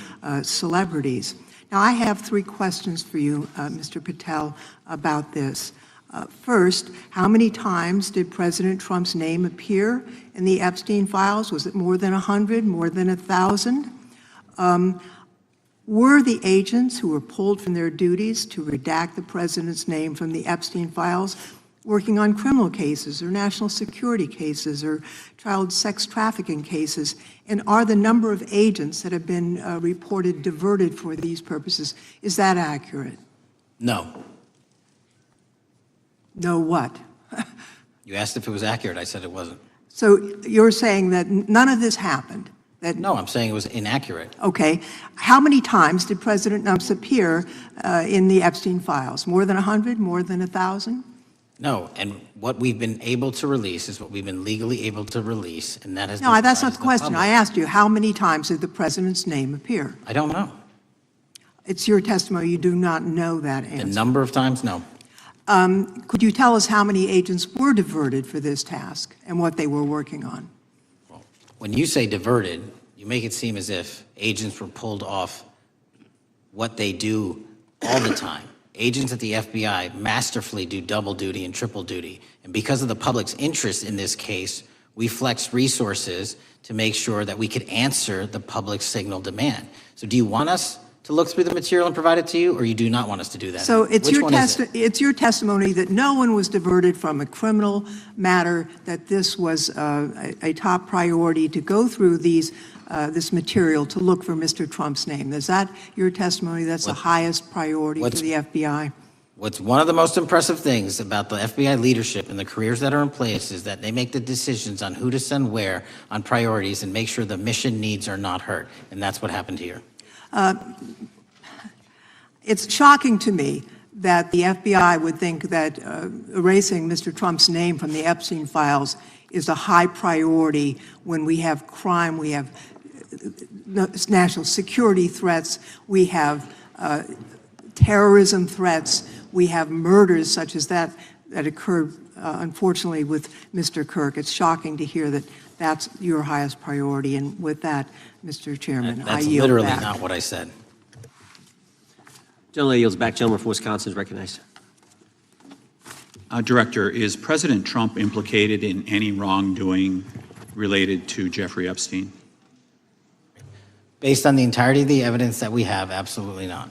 celebrities. Now, I have 3 questions for you, Mr. Patel, about this. First, how many times did President Trump's name appear in the Epstein files? Was it more than 100, more than 1,000? Were the agents who were pulled from their duties to redact the president's name from the Epstein files working on criminal cases or national security cases or child sex trafficking cases? And are the number of agents that have been reported diverted for these purposes, is that accurate?
No.
No what?
You asked if it was accurate. I said it wasn't.
So you're saying that none of this happened?
No, I'm saying it was inaccurate.
Okay. How many times did President Trump appear in the Epstein files? More than 100? More than 1,000?
No, and what we've been able to release is what we've been legally able to release, and that has
No, that's not the question.
public.
I asked you, how many times did the president's name appear?
I don't know.
It's your testimony. You do not know that answer.
The number of times, no.
Could you tell us how many agents were diverted for this task and what they were working on?
When you say diverted, you make it seem as if agents were pulled off what they do all the time. Agents at the FBI masterfully do double duty and triple duty. And because of the public's interest in this case, We flexed resources to make sure that we could answer the public signal demand. So do you want us to look through the material and provide it to you, or you do not want us to do that?
So it's
Which one is it?
it's your testimony that no one was diverted from a criminal matter, that this was a top priority to go through this material to look for Mr. Trump's name. Is that your testimony? That's the highest priority for the FBI?
What's one of the most impressive things about the FBI leadership and the careers that are in place is that they make the decisions on who to send where on priorities and make sure the mission needs are not hurt. And that's what happened here.
It's shocking to me that the FBI would think that erasing Mr. Trump's name from the Epstein files is a high priority when we have crime, we have national security threats, we have terrorism threats, we have murders such as that occurred, unfortunately, with Mr. Kirk. It's shocking to hear that that's your highest priority. And with that, Mr. Chairman, I yield back.
That's literally not what I said.
Gentleman yields back. Gentleman from Wisconsin is recognized.
Director, is President Trump implicated in any wrongdoing related to Jeffrey Epstein?
Based on the entirety of the evidence that we have, absolutely not.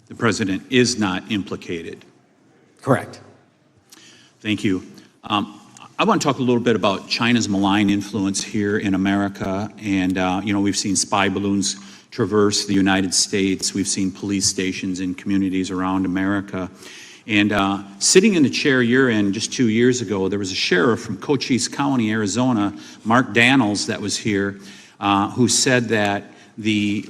The president is not implicated.
Correct.
Thank you. I want to talk a little bit about China's malign influence here in America. And, we've seen spy balloons traverse the United States. We've seen police stations in communities around America. And sitting in the chair you're in just 2 years ago, there was a sheriff from Cochise County, Arizona, Mark Daniels, that was here, who said that the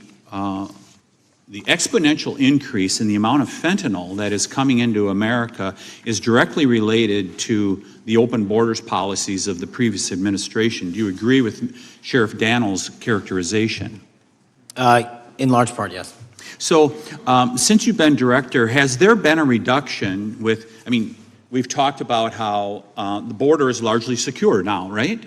exponential increase in the amount of fentanyl that is coming into America is directly related to the open borders policies of the previous administration. Do you agree with Sheriff Daniels' characterization?
In large part, yes.
So since you've been director, has there been a reduction we've talked about how the border is largely secure now, right?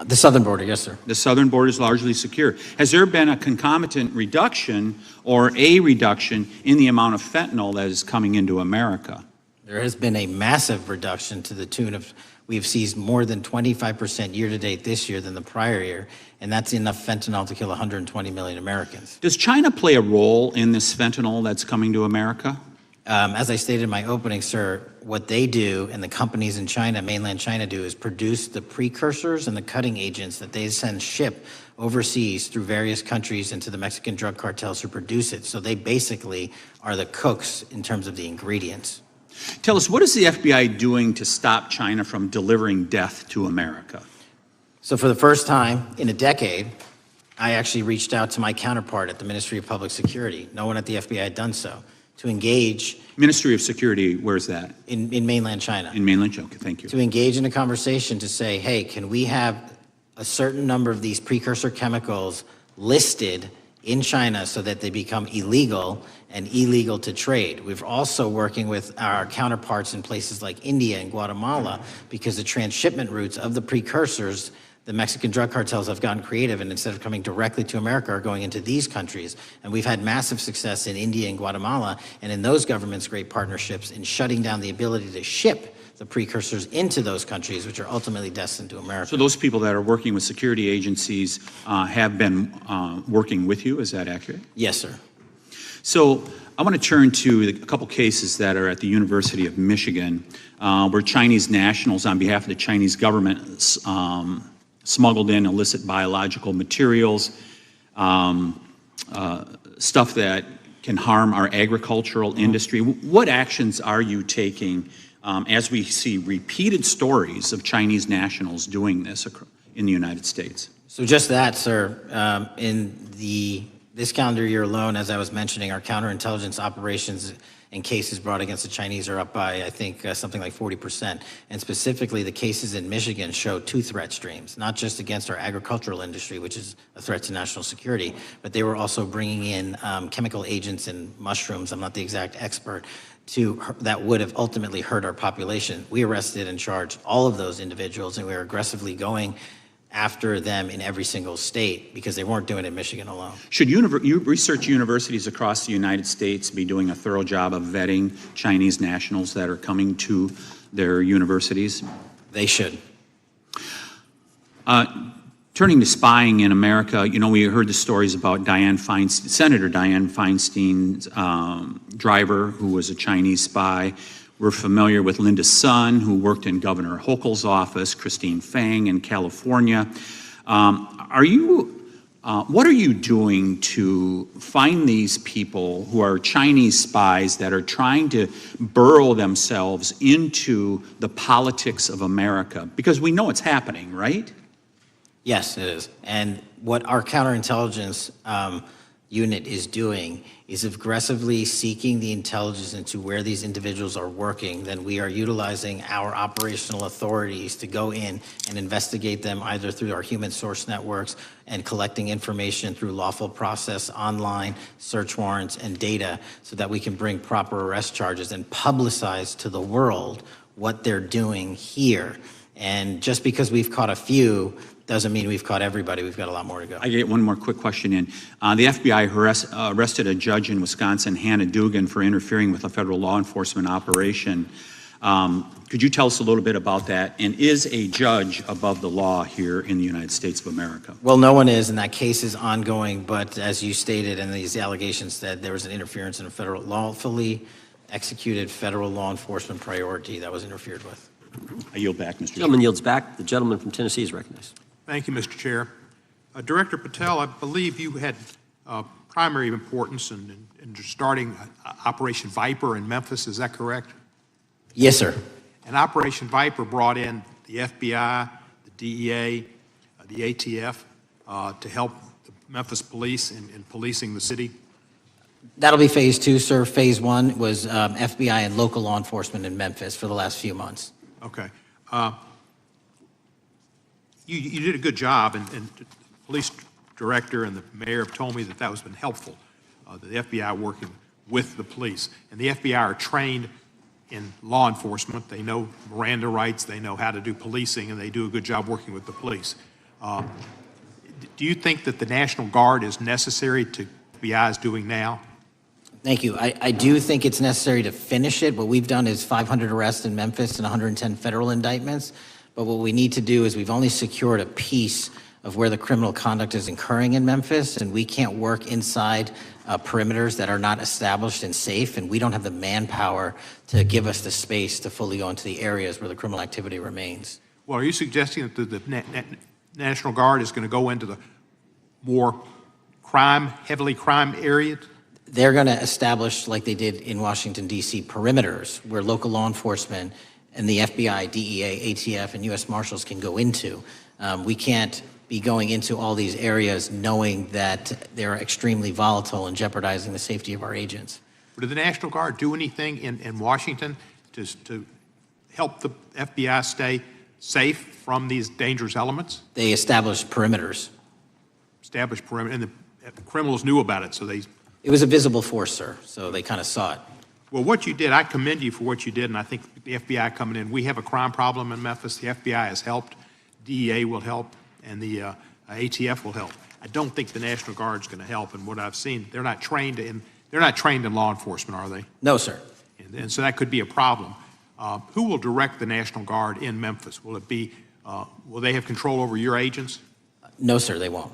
The southern border, yes, sir.
The southern border is largely secure. Has there been a concomitant reduction or a reduction in the amount of fentanyl that is coming into America?
There has been a massive reduction to the tune of, we've seized more than 25% year-to-date this year than the prior year, and that's enough fentanyl to kill 120 million Americans.
Does China play a role in this fentanyl that's coming to America?
As I stated in my opening, sir, what they do and the companies in China, mainland China, do is produce the precursors and the cutting agents that they ship overseas through various countries into the Mexican drug cartels who produce it. So they basically are the cooks in terms of the ingredients.
Tell us, what is the FBI doing to stop China from delivering death to America?
So for the first time in a decade, I actually reached out to my counterpart at the Ministry of Public Security. No one at the FBI had done so. To engage.
Ministry of Security, where's that?
In mainland China.
In mainland China, okay, thank you.
To engage in a conversation to say, hey, can we have a certain number of these precursor chemicals listed in China so that they become illegal and illegal to trade. We're also working with our counterparts in places like India and Guatemala because the transshipment routes of the precursors, the Mexican drug cartels have gotten creative, and instead of coming directly to America are going into these countries. And we've had massive success in India and Guatemala, and in those governments, great partnerships in shutting down the ability to ship the precursors into those countries, which are ultimately destined to America.
So those people that are working with security agencies have been working with you, is that accurate?
Yes, sir.
So I want to turn to a couple cases that are at the University of Michigan, where Chinese nationals, on behalf of the Chinese government, smuggled in illicit biological materials, stuff that can harm our agricultural industry. What actions are you taking as we see repeated stories of Chinese nationals doing this in the United States?
So just that, sir. In this calendar year alone, as I was mentioning, our counterintelligence operations and cases brought against the Chinese are up by, I think, something like 40%. And specifically, the cases in Michigan show two threat streams, not just against our agricultural industry, which is a threat to national security, but they were also bringing in chemical agents and mushrooms, I'm not the exact expert, that would have ultimately hurt our population. We arrested and charged all of those individuals, and we are aggressively going after them in every single state because they weren't doing it in Michigan alone.
Should research universities across the United States be doing a thorough job of vetting Chinese nationals that are coming to their universities?
They should.
Turning to spying in America, you know, we heard the stories about Senator Dianne Feinstein's driver, who was a Chinese spy. We're familiar with Linda Sun, who worked in Governor Hochul's office, Christine Fang in California. What are you doing to find these people who are Chinese spies that are trying to burrow themselves into the politics of America? Because we know it's happening, right?
Yes, it is. And what our counterintelligence unit is doing is aggressively seeking the intelligence into where these individuals are working. Then we are utilizing our operational authorities to go in and investigate them either through our human source networks and collecting information through lawful process, online search warrants and data, so that we can bring proper arrest charges and publicize to the world what they're doing here. And just because we've caught a few doesn't mean we've caught everybody. We've got a lot more to go.
I get one more quick question in. The FBI arrested a judge in Wisconsin, Hannah Dugan, for interfering with a federal law enforcement operation. Could you tell us a little bit about that? And is a judge above the law here in the United States of America?
Well, no one is, and that case is ongoing. But as you stated, and these allegations said, there was an interference in a federal lawfully executed federal law enforcement priority that was interfered with.
I yield back, Mr. Chairman.
Gentleman yields back. The gentleman from Tennessee is recognized.
Thank you, Mr. Chair. Director Patel, I believe you had primary importance in starting Operation Viper in Memphis. Is that correct?
Yes, sir.
And Operation Viper brought in the FBI, the DEA, the ATF to help the Memphis police in policing the city.
That'll be phase 2, sir. Phase 1 was FBI and local law enforcement in Memphis for the last few months.
Okay. You did a good job, and the police director and the mayor have told me that has been helpful, the FBI working with the police. And the FBI are trained in law enforcement. They know Miranda rights, they know how to do policing, and they do a good job working with the police. Do you think that the National Guard is necessary to the FBI is doing now?
Thank you. I do think it's necessary to finish it. What we've done is 500 arrests in Memphis and 110 federal indictments. But what we need to do is we've only secured a piece of where the criminal conduct is occurring in Memphis, and we can't work inside perimeters that are not established and safe, and we don't have the manpower to give us the space to fully go into the areas where the criminal activity remains.
Well, are you suggesting that the National Guard is going to go into the more heavily crime areas?
They're going to establish, like they did in Washington, D.C., perimeters where local law enforcement and the FBI, DEA, ATF, and U.S. Marshals can go into. We can't be going into all these areas knowing that they're extremely volatile and jeopardizing the safety of our agents.
Did the National Guard do anything in Washington to help the FBI stay safe from these dangerous elements?
They established perimeters.
Established perimeter, and the criminals knew about it, so they...
It was a visible force, sir, so they kind of saw it.
Well, what you did, I commend you for what you did, and I think the FBI coming in, we have a crime problem in Memphis. The FBI has helped, DEA will help, and the ATF will help. I don't think the National Guard's going to help, and what I've seen, they're not trained in law enforcement, are they?
No, sir.
And so that could be a problem. Who will direct the National Guard in Memphis? Will it be, will they have control over your agents?
No, sir, they won't.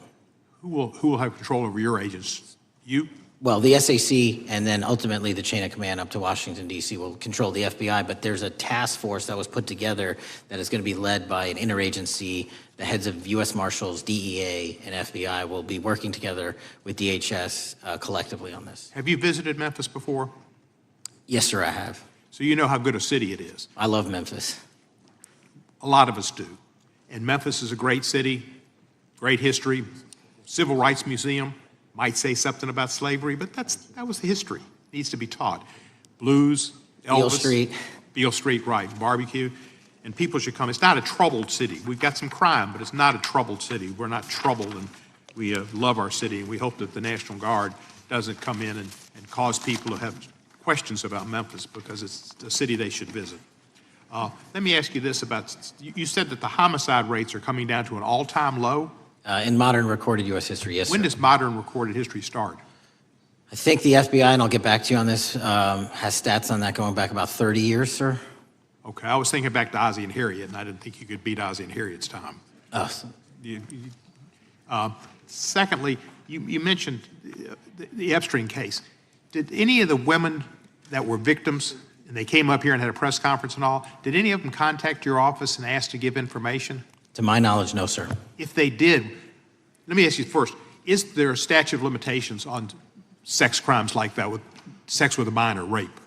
Who will have control over your agents? You?
Well, the SAC and then ultimately the chain of command up to Washington, D.C. will control the FBI, but there's a task force that was put together that is going to be led by an interagency. The heads of U.S. Marshals, DEA, and FBI will be working together with DHS collectively on this.
Have you visited Memphis before?
Yes, sir, I have.
So you know how good a city it is.
I love Memphis.
A lot of us do. And Memphis is a great city, great history, civil rights museum. Might say something about slavery, but that was the history. It needs to be taught. Blues, Elvis.
Beale Street.
Beale Street, right, barbecue. And people should come. It's not a troubled city. We've got some crime, but it's not a troubled city. We're not troubled, and we love our city, and we hope that the National Guard doesn't come in and cause people to have questions about Memphis, because it's a city they should visit. Let me ask you this about, you said that the homicide rates are coming down to an all-time low?
In modern recorded U.S. history, yes,
When
sir.
does modern recorded history start?
I think the FBI, and I'll get back to you on this, has stats on that going back about 30 years, sir.
Okay, I was thinking back to Ozzie and Harriet, and I didn't think you could beat Ozzie and Harriet's time. Secondly, you mentioned the Epstein case. Did any of the women that were victims, and they came up here and had a press conference and all, did any of them contact your office and ask to give information?
To my knowledge, no, sir.
If they did, let me ask you first, is there a statute of limitations on sex crimes like that, with sex with a minor, rape?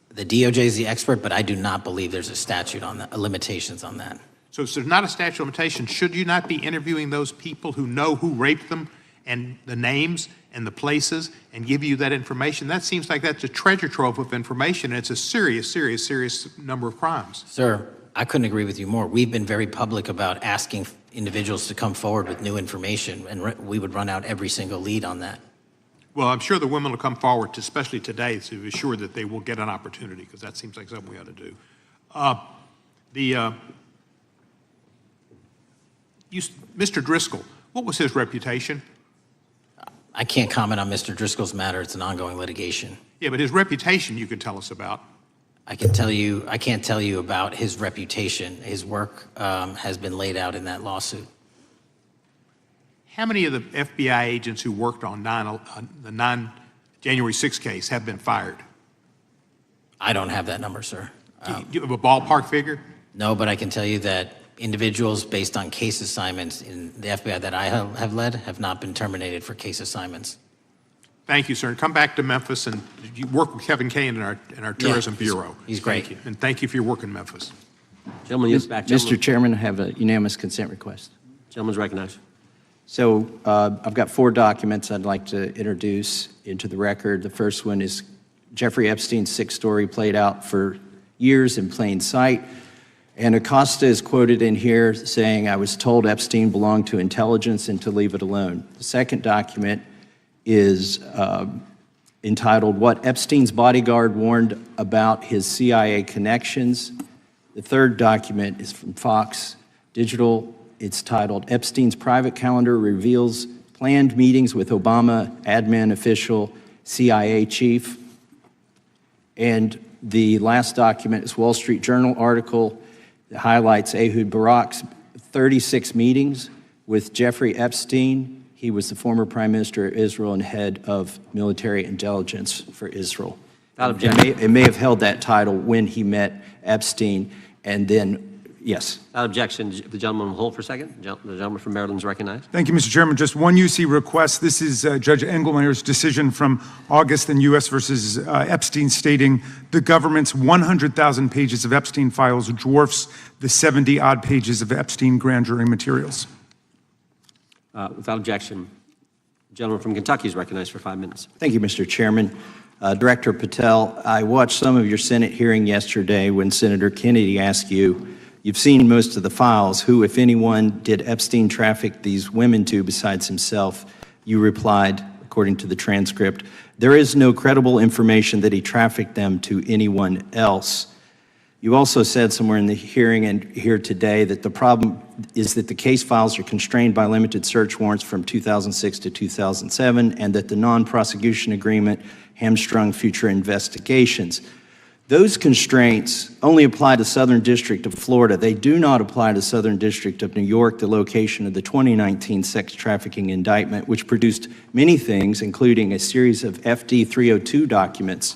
The DOJ is the expert, but I do not believe there's a statute on that, limitations on that.
So if there's not a statute of limitations, should you not be interviewing those people who know who raped them and the names and the places and give you that information? That seems like that's a treasure trove of information, and it's a serious, serious, serious number of crimes.
Sir, I couldn't agree with you more. We've been very public about asking individuals to come forward with new information, and we would run out every single lead on that.
Well, I'm sure the women will come forward, especially today, to assure that they will get an opportunity, because that seems like something we ought to do. Mr. Driscoll, what was his reputation?
I can't comment on Mr. Driscoll's matter. It's an ongoing litigation.
Yeah, but his reputation you could tell us about.
I can't tell you about his reputation. His work has been laid out in that lawsuit.
How many of the FBI agents who worked on the January 6th case have been fired?
I don't have that number, sir.
Do you have a ballpark figure?
No, but I can tell you that individuals based on case assignments in the FBI that I have led have not been terminated for case assignments.
Thank you, sir. Come back to Memphis and you work with Kevin Kane in our Tourism Bureau.
He's great.
Thank you. And thank you for your work in Memphis.
Gentleman, yes, back.
Mr. Chairman, I have a unanimous consent request.
Gentleman's recognized.
So I've got 4 documents I'd like to introduce into the record. The first one is Jeffrey Epstein's 6th story played out for years in plain sight. And Acosta is quoted in here saying, "I was told Epstein belonged to intelligence and to leave it alone." The second document is entitled, "What Epstein's Bodyguard Warned About His CIA Connections." The third document is from Fox Digital. It's titled, "Epstein's Private Calendar Reveals Planned Meetings with Obama Admin Official CIA Chief." And the last document is Wall Street Journal article that highlights Ehud Barak's 36 meetings with Jeffrey Epstein. He was the former Prime Minister of Israel and head of military intelligence for Israel. It may have held that title when he met Epstein, and then, yes.
Without objection, the gentleman will hold for a second. The gentleman from Maryland is recognized.
Thank you, Mr. Chairman. Just one UC request. This is Judge Engelmeyer's decision from August in U.S. versus Epstein, stating the government's 100,000 pages of Epstein files dwarfs the 70-odd pages of Epstein grand jury materials.
Without objection, the gentleman from Kentucky is recognized for 5 minutes.
Thank you, Mr. Chairman. Director Patel, I watched some of your Senate hearing yesterday when Senator Kennedy asked you, "You've seen most of the files. Who, if anyone, did Epstein traffic these women to besides himself?" You replied, according to the transcript, "There is no credible information that he trafficked them to anyone else." You also said somewhere in the hearing and here today that the problem is that the case files are constrained by limited search warrants from 2006 to 2007, and that the non-prosecution agreement hamstrung future investigations. Those constraints only apply to Southern District of Florida. They do not apply to Southern District of New York, the location of the 2019 sex trafficking indictment, which produced many things, including a series of FD 302 documents.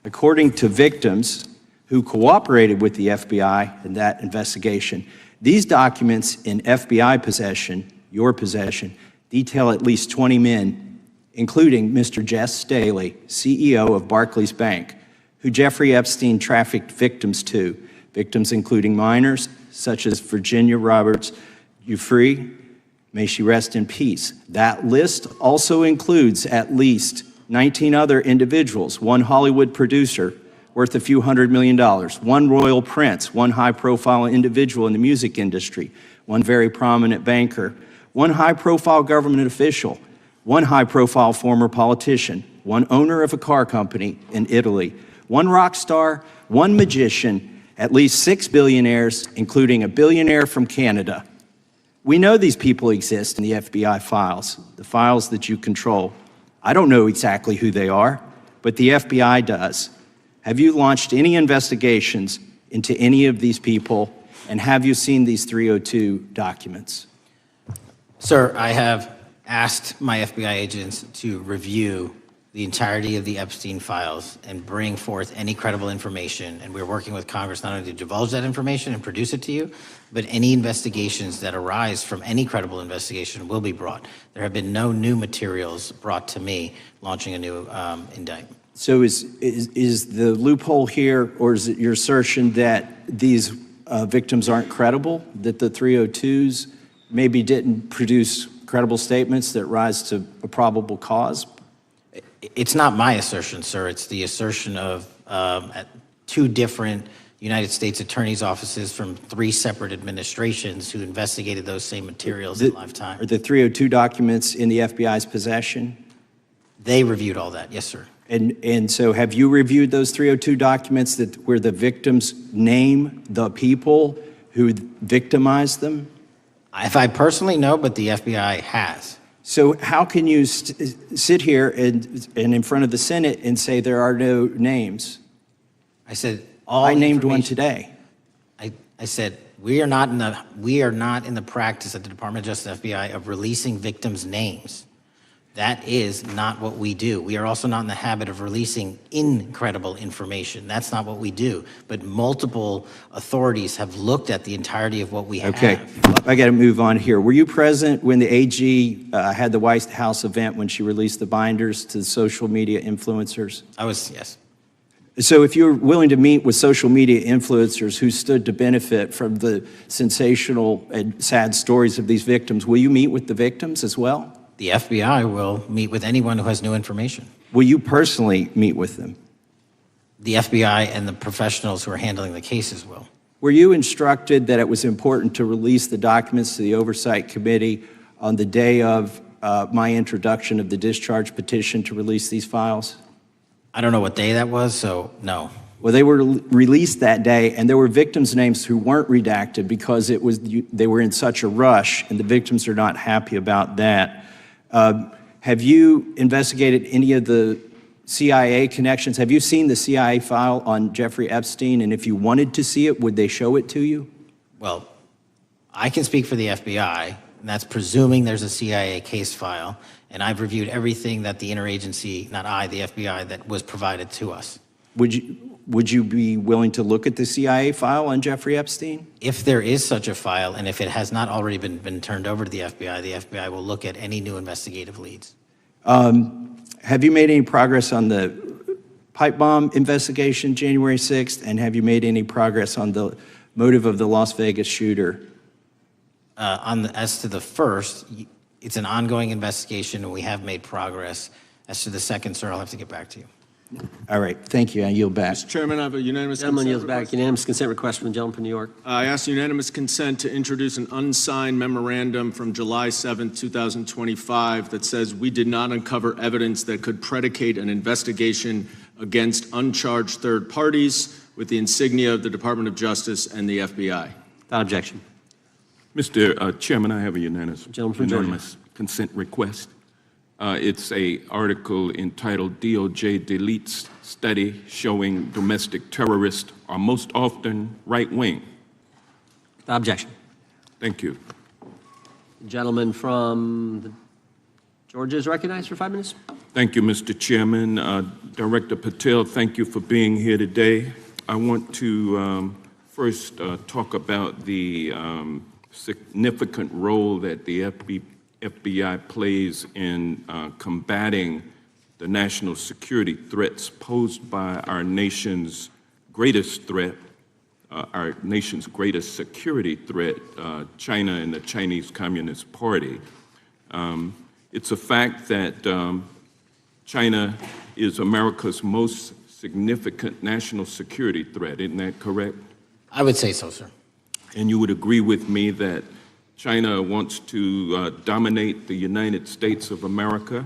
According to victims who cooperated with the FBI in that investigation, these documents in FBI possession, your possession, detail at least 20 men, including Mr. Jess Staley, CEO of Barclays Bank, who Jeffrey Epstein trafficked victims to, victims including minors such as Virginia Roberts Giuffre, may she rest in peace. That list also includes at least 19 other individuals, one Hollywood producer worth a few $100 million, one royal prince, one high-profile individual in the music industry, one very prominent banker, one high-profile government official, one high-profile former politician, one owner of a car company in Italy, one rock star, one magician, at least 6 billionaires, including a billionaire from Canada. We know these people exist in the FBI files, the files that you control. I don't know exactly who they are, but the FBI does. Have you launched any investigations into any of these people, and have you seen these 302 documents?
Sir, I have asked my FBI agents to review the entirety of the Epstein files and bring forth any credible information. And we're working with Congress not only to divulge that information and produce it to you, but any investigations that arise from any credible investigation will be brought. There have been no new materials brought to me launching a new indictment.
So is the loophole here, or is it your assertion that these victims aren't credible, that the 302s maybe didn't produce credible statements that rise to a probable cause?
It's not my assertion, sir. It's the assertion of two different United States attorneys' offices from three separate administrations who investigated those same materials in live time.
Are the 302 documents in the FBI's possession?
They reviewed all that, yes, sir.
And so have you reviewed those 302 documents where the victims name the people who victimized them?
If I personally know, but the FBI has.
So how can you sit here and in front of the Senate and say there are no names?
I said
I named one today.
I said we are not in the practice at the Department of Justice FBI of releasing victims' names. That is not what we do. We are also not in the habit of releasing incredible information. That's not what we do. But multiple authorities have looked at the entirety of what we have.
Okay, I got to move on here. Were you present when the AG had the White House event when she released the binders to the social media influencers?
I was, yes.
So if you're willing to meet with social media influencers who stood to benefit from the sensational and sad stories of these victims, will you meet with the victims as well?
The FBI will meet with anyone who has new information.
Will you personally meet with them?
The FBI and the professionals who are handling the cases will.
Were you instructed that it was important to release the documents to the Oversight Committee on the day of my introduction of the discharge petition to release these files?
I don't know what day that was, so no.
Well, they were released that day, and there were victims' names who weren't redacted because they were in such a rush, and the victims are not happy about that. Have you investigated any of the CIA connections? Have you seen the CIA file on Jeffrey Epstein? And if you wanted to see it, would they show it to you?
Well, I can speak for the FBI, and that's presuming there's a CIA case file. And I've reviewed everything that the interagency, not I, the FBI, that was provided to us.
Would you be willing to look at the CIA file on Jeffrey Epstein?
If there is such a file, and if it has not already been turned over to the FBI will look at any new investigative leads.
Have you made any progress on the pipe bomb investigation January 6th? And have you made any progress on the motive of the Las Vegas shooter?
As to the first, it's an ongoing investigation, and we have made progress. As to the second, sir, I'll have to get back to you.
All right, thank you. I yield back.
Mr. Chairman, I have a unanimous
Gentleman
consent
yields back.
request.
Unanimous consent request from the gentleman from New York.
I ask unanimous consent to introduce an unsigned memorandum from July 7, 2025 that says we did not uncover evidence that could predicate an investigation against uncharged third parties with the insignia of the Department of Justice and the FBI.
Without objection.
Mr. Chairman, I have a unanimous
Georgia.
consent request. It's an article entitled DOJ Deletes Study Showing Domestic Terrorists Are Most Often Right-Wing.
Without objection.
Thank you.
The gentleman from Georgia is recognized for 5 minutes.
Thank you, Mr. Chairman. Director Patel, thank you for being here today. I want to first talk about the significant role that the FBI plays in combating the national security threats posed by our nation's greatest threat, our nation's greatest security threat, China and the Chinese Communist Party. It's a fact that China is America's most significant national security threat, isn't that correct?
I would say so, sir.
And you would agree with me that China wants to dominate the United States of America?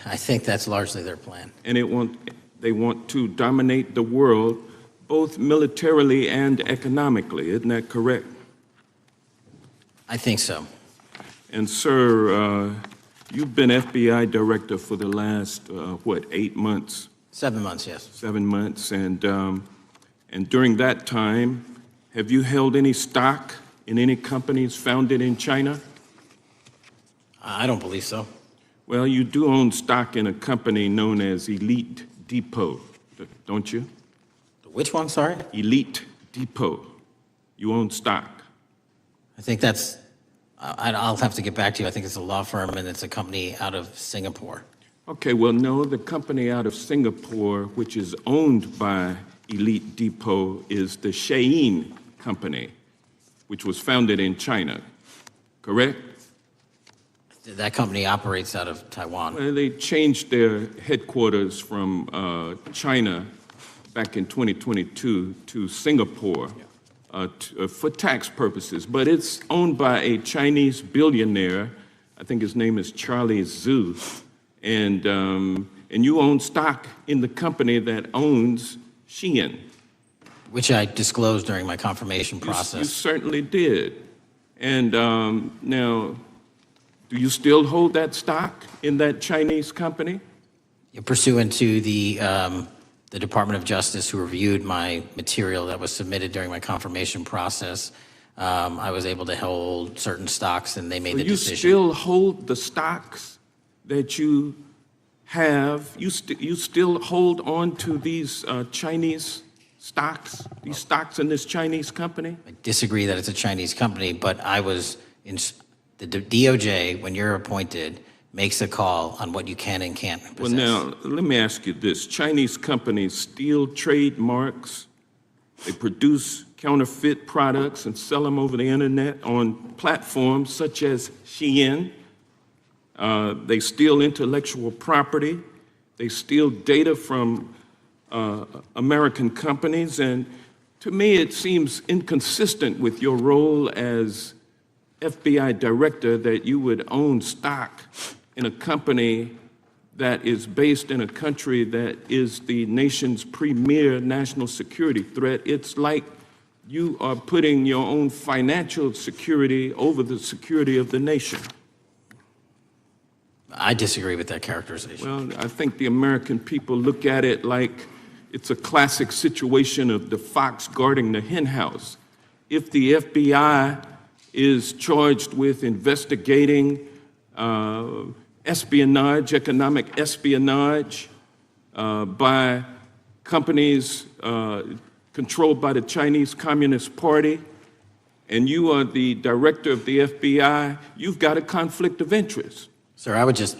I think that's largely their plan.
And they want to dominate the world, both militarily and economically, isn't that correct?
I think so.
And sir, you've been FBI director for the last, 8 months?
7 months, yes.
7 months, and during that time, have you held any stock in any companies founded in China?
I don't believe so.
Well, you do own stock in a company known as Elite Depot, don't you?
Which one, sorry?
Elite Depot. You own stock.
I think that's, I'll have to get back to you. I think it's a law firm and it's a company out of Singapore.
Okay, well, no, the company out of Singapore, which is owned by Elite Depot, is the Shein Company, which was founded in China, correct?
That company operates out of Taiwan.
Well, they changed their headquarters from China back in 2022 to Singapore for tax purposes, but it's owned by a Chinese billionaire. I think his name is Charlie Zhu, and you own stock in the company that owns Shein.
Which I disclosed during my confirmation process.
You certainly did. And now, do you still hold that stock in that Chinese company?
Pursuant to the Department of Justice, who reviewed my material that was submitted during my confirmation process, I was able to hold certain stocks, and they made the decision.
You still hold the stocks that you have? You still hold on to these Chinese stocks, these stocks in this Chinese company?
I disagree that it's a Chinese company, but I was in the DOJ, when you're appointed, makes a call on what you can and can't possess.
Well, now, let me ask you this. Chinese companies steal trademarks, they produce counterfeit products and sell them over the internet on platforms such as Shein. They steal intellectual property. They steal data from American companies. And to me, it seems inconsistent with your role as FBI director that you would own stock in a company that is based in a country that is the nation's premier national security threat. It's like you are putting your own financial security over the security of the nation.
I disagree with that characterization.
Well, I think the American people look at it like it's a classic situation of the fox guarding the hen house. If the FBI is charged with investigating espionage, economic espionage by companies controlled by the Chinese Communist Party, and you are the director of the FBI, you've got a conflict of interest.
Sir, I would just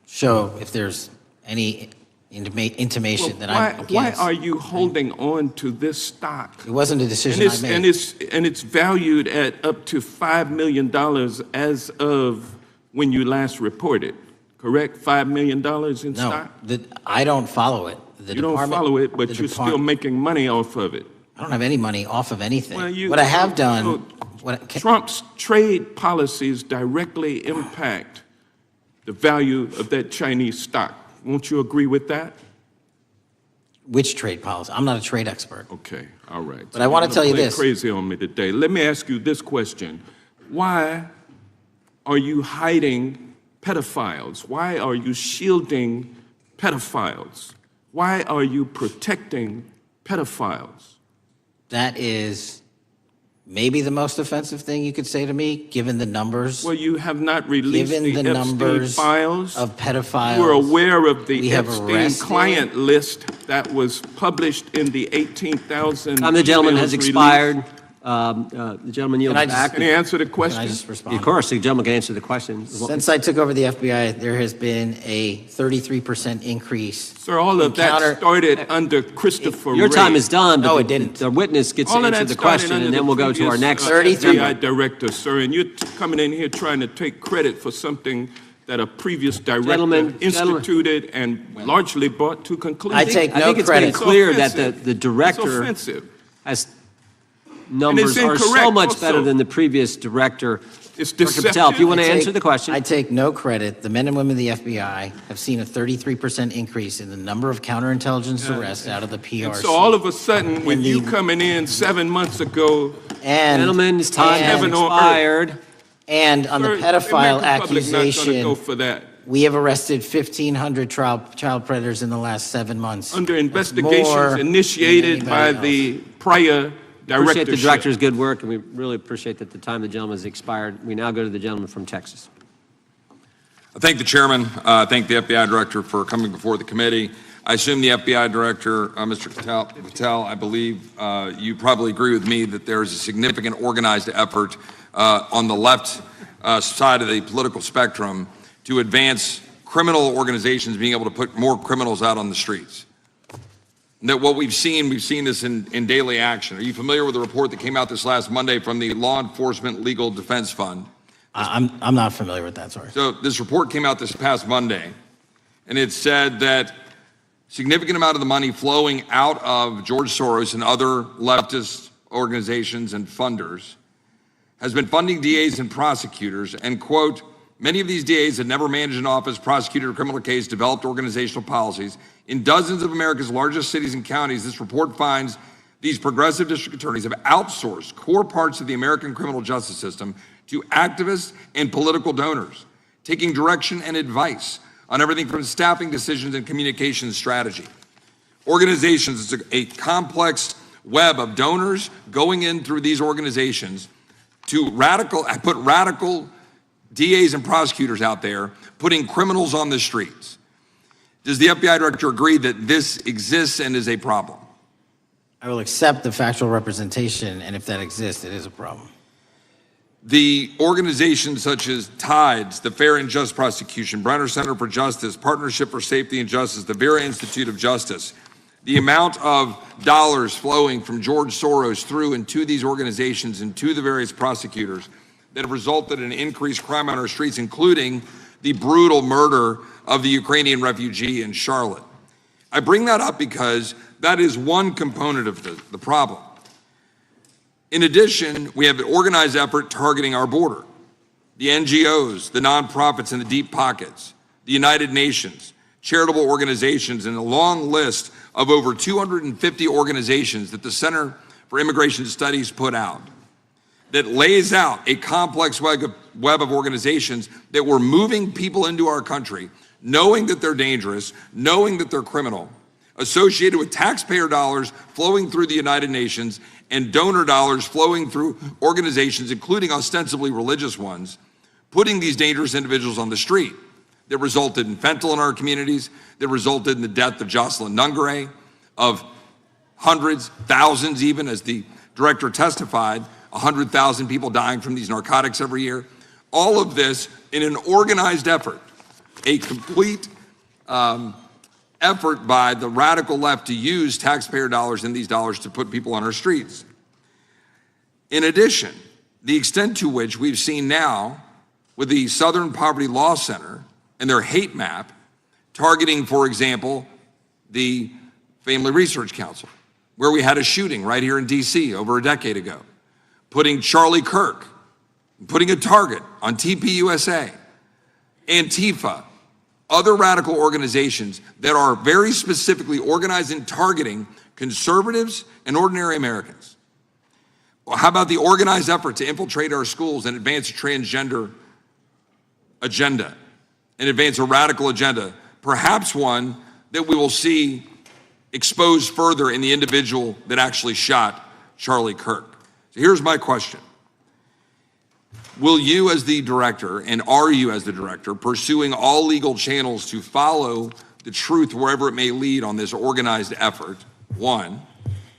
show if there's any intimation that I'm against.
Why are you holding on to this stock?
It wasn't a decision I made.
And it's valued at up to $5 million as of when you last reported, correct? $5 million in stock?
No, I don't follow it.
You don't follow it, but you're still making money off of it.
I don't have any money off of anything.
Well,
what I have done...
Trump's trade policies directly impact the value of that Chinese stock. Won't you agree with that?
Which trade policy? I'm not a trade expert.
Okay, all right.
But I want to tell you this.
Crazy on me today. Let me ask you this question. Why are you hiding pedophiles? Why are you shielding pedophiles? Why are you protecting pedophiles?
That is maybe the most offensive thing you could say to me, given the numbers.
Well, you have not released
given
the
numbers
Epstein files
of pedophiles.
You are aware of the Epstein client list that was published in the 18,000
The gentleman has
released.
expired. The gentleman yields back.
Can he answer the question?
Can I just respond?
Of course, the gentleman can answer the question.
Since I took over the FBI, there has been a 33% increase.
Sir, all of that started under Christopher
Your
Wray.
time is done, but
No, it didn't.
the witness gets
All
to
of
answer
that
the
started
question,
under
and then
the
we'll go to our
previous,
next.
FBI director, sir, and you're coming in here trying to take credit for something that a previous director instituted and largely brought to conclusion.
I take
I
no
think it's
credit.
been clear that
offensive.
the director
It's offensive.
has numbers are so
incorrect
much
also.
better than the previous director.
It's
Dr. Patel, if you want to
I
answer
take-
the question.
I take no credit. The men and women of the FBI have seen a 33% increase in the number of counterintelligence arrests out of the PRC.
And so all of a sudden, when you coming in 7 months ago,
Gentlemen's time has
heaven on earth.
expired.
And on the
Sir,
pedophile
American public not
accusation,
gonna go for that.
we have arrested 1,500 child predators in the last 7 months.
Under
That's
investigations
more than
initiated by
anybody
the prior
Appreciate the
directorship.
director's good work, and we really appreciate that the time the gentleman has expired. We now go to the gentleman from Texas.
I thank the chairman. I thank the FBI director for coming before the committee. I assume the FBI director, Mr. Patel, I believe you probably agree with me that there is a significant organized effort on the left side of the political spectrum to advance criminal organizations being able to put more criminals out on the streets. And that what we've seen this in daily action. Are you familiar with the report that came out this last Monday from the Law Enforcement Legal Defense Fund?
I'm not familiar with that, sorry.
So this report came out this past Monday, and it said that significant amount of the money flowing out of George Soros and other leftist organizations and funders has been funding DAs and prosecutors, and quote, many of these DAs had never managed an office, prosecuted a criminal case, developed organizational policies. In dozens of America's largest cities and counties, this report finds these progressive district attorneys have outsourced core parts of the American criminal justice system to activists and political donors, taking direction and advice on everything from staffing decisions and communication strategy. Organizations, it's a complex web of donors going in through these organizations to put radical DAs and prosecutors out there, putting criminals on the streets. Does the FBI director agree that this exists and is a problem?
I will accept the factual representation, and if that exists, it is a problem.
The organizations such as TIDES, the Fair and Just Prosecution, Brenner Center for Justice, Partnership for Safety and Justice, the Vera Institute of Justice, the amount of dollars flowing from George Soros through and to these organizations and to the various prosecutors that have resulted in increased crime on our streets, including the brutal murder of the Ukrainian refugee in Charlotte. I bring that up because that is one component of the problem. In addition, we have an organized effort targeting our border. The NGOs, the nonprofits and the deep pockets, the United Nations, charitable organizations, and a long list of over 250 organizations that the Center for Immigration Studies put out that lays out a complex web of organizations that were moving people into our country, knowing that they're dangerous, knowing that they're criminal, associated with taxpayer dollars flowing through the United Nations and donor dollars flowing through organizations, including ostensibly religious ones, putting these dangerous individuals on the street that resulted in fentanyl in our communities, that resulted in the death of Jocelyn Nungare, of hundreds, thousands even, as the director testified, 100,000 people dying from these narcotics every year. All of this in an organized effort, a complete effort by the radical left to use taxpayer dollars and these dollars to put people on our streets. In addition, the extent to which we've seen now with the Southern Poverty Law Center and their hate map targeting, for example, the Family Research Council, where we had a shooting right here in DC over a decade ago, putting Charlie Kirk, putting a target on TPUSA, Antifa, other radical organizations that are very specifically organized in targeting conservatives and ordinary Americans. Well, how about the organized effort to infiltrate our schools and advance a transgender agenda and advance a radical agenda, perhaps one that we will see exposed further in the individual that actually shot Charlie Kirk. So here's my question. Will you as the director, and are you as the director, pursuing all legal channels to follow the truth wherever it may lead on this organized effort, one?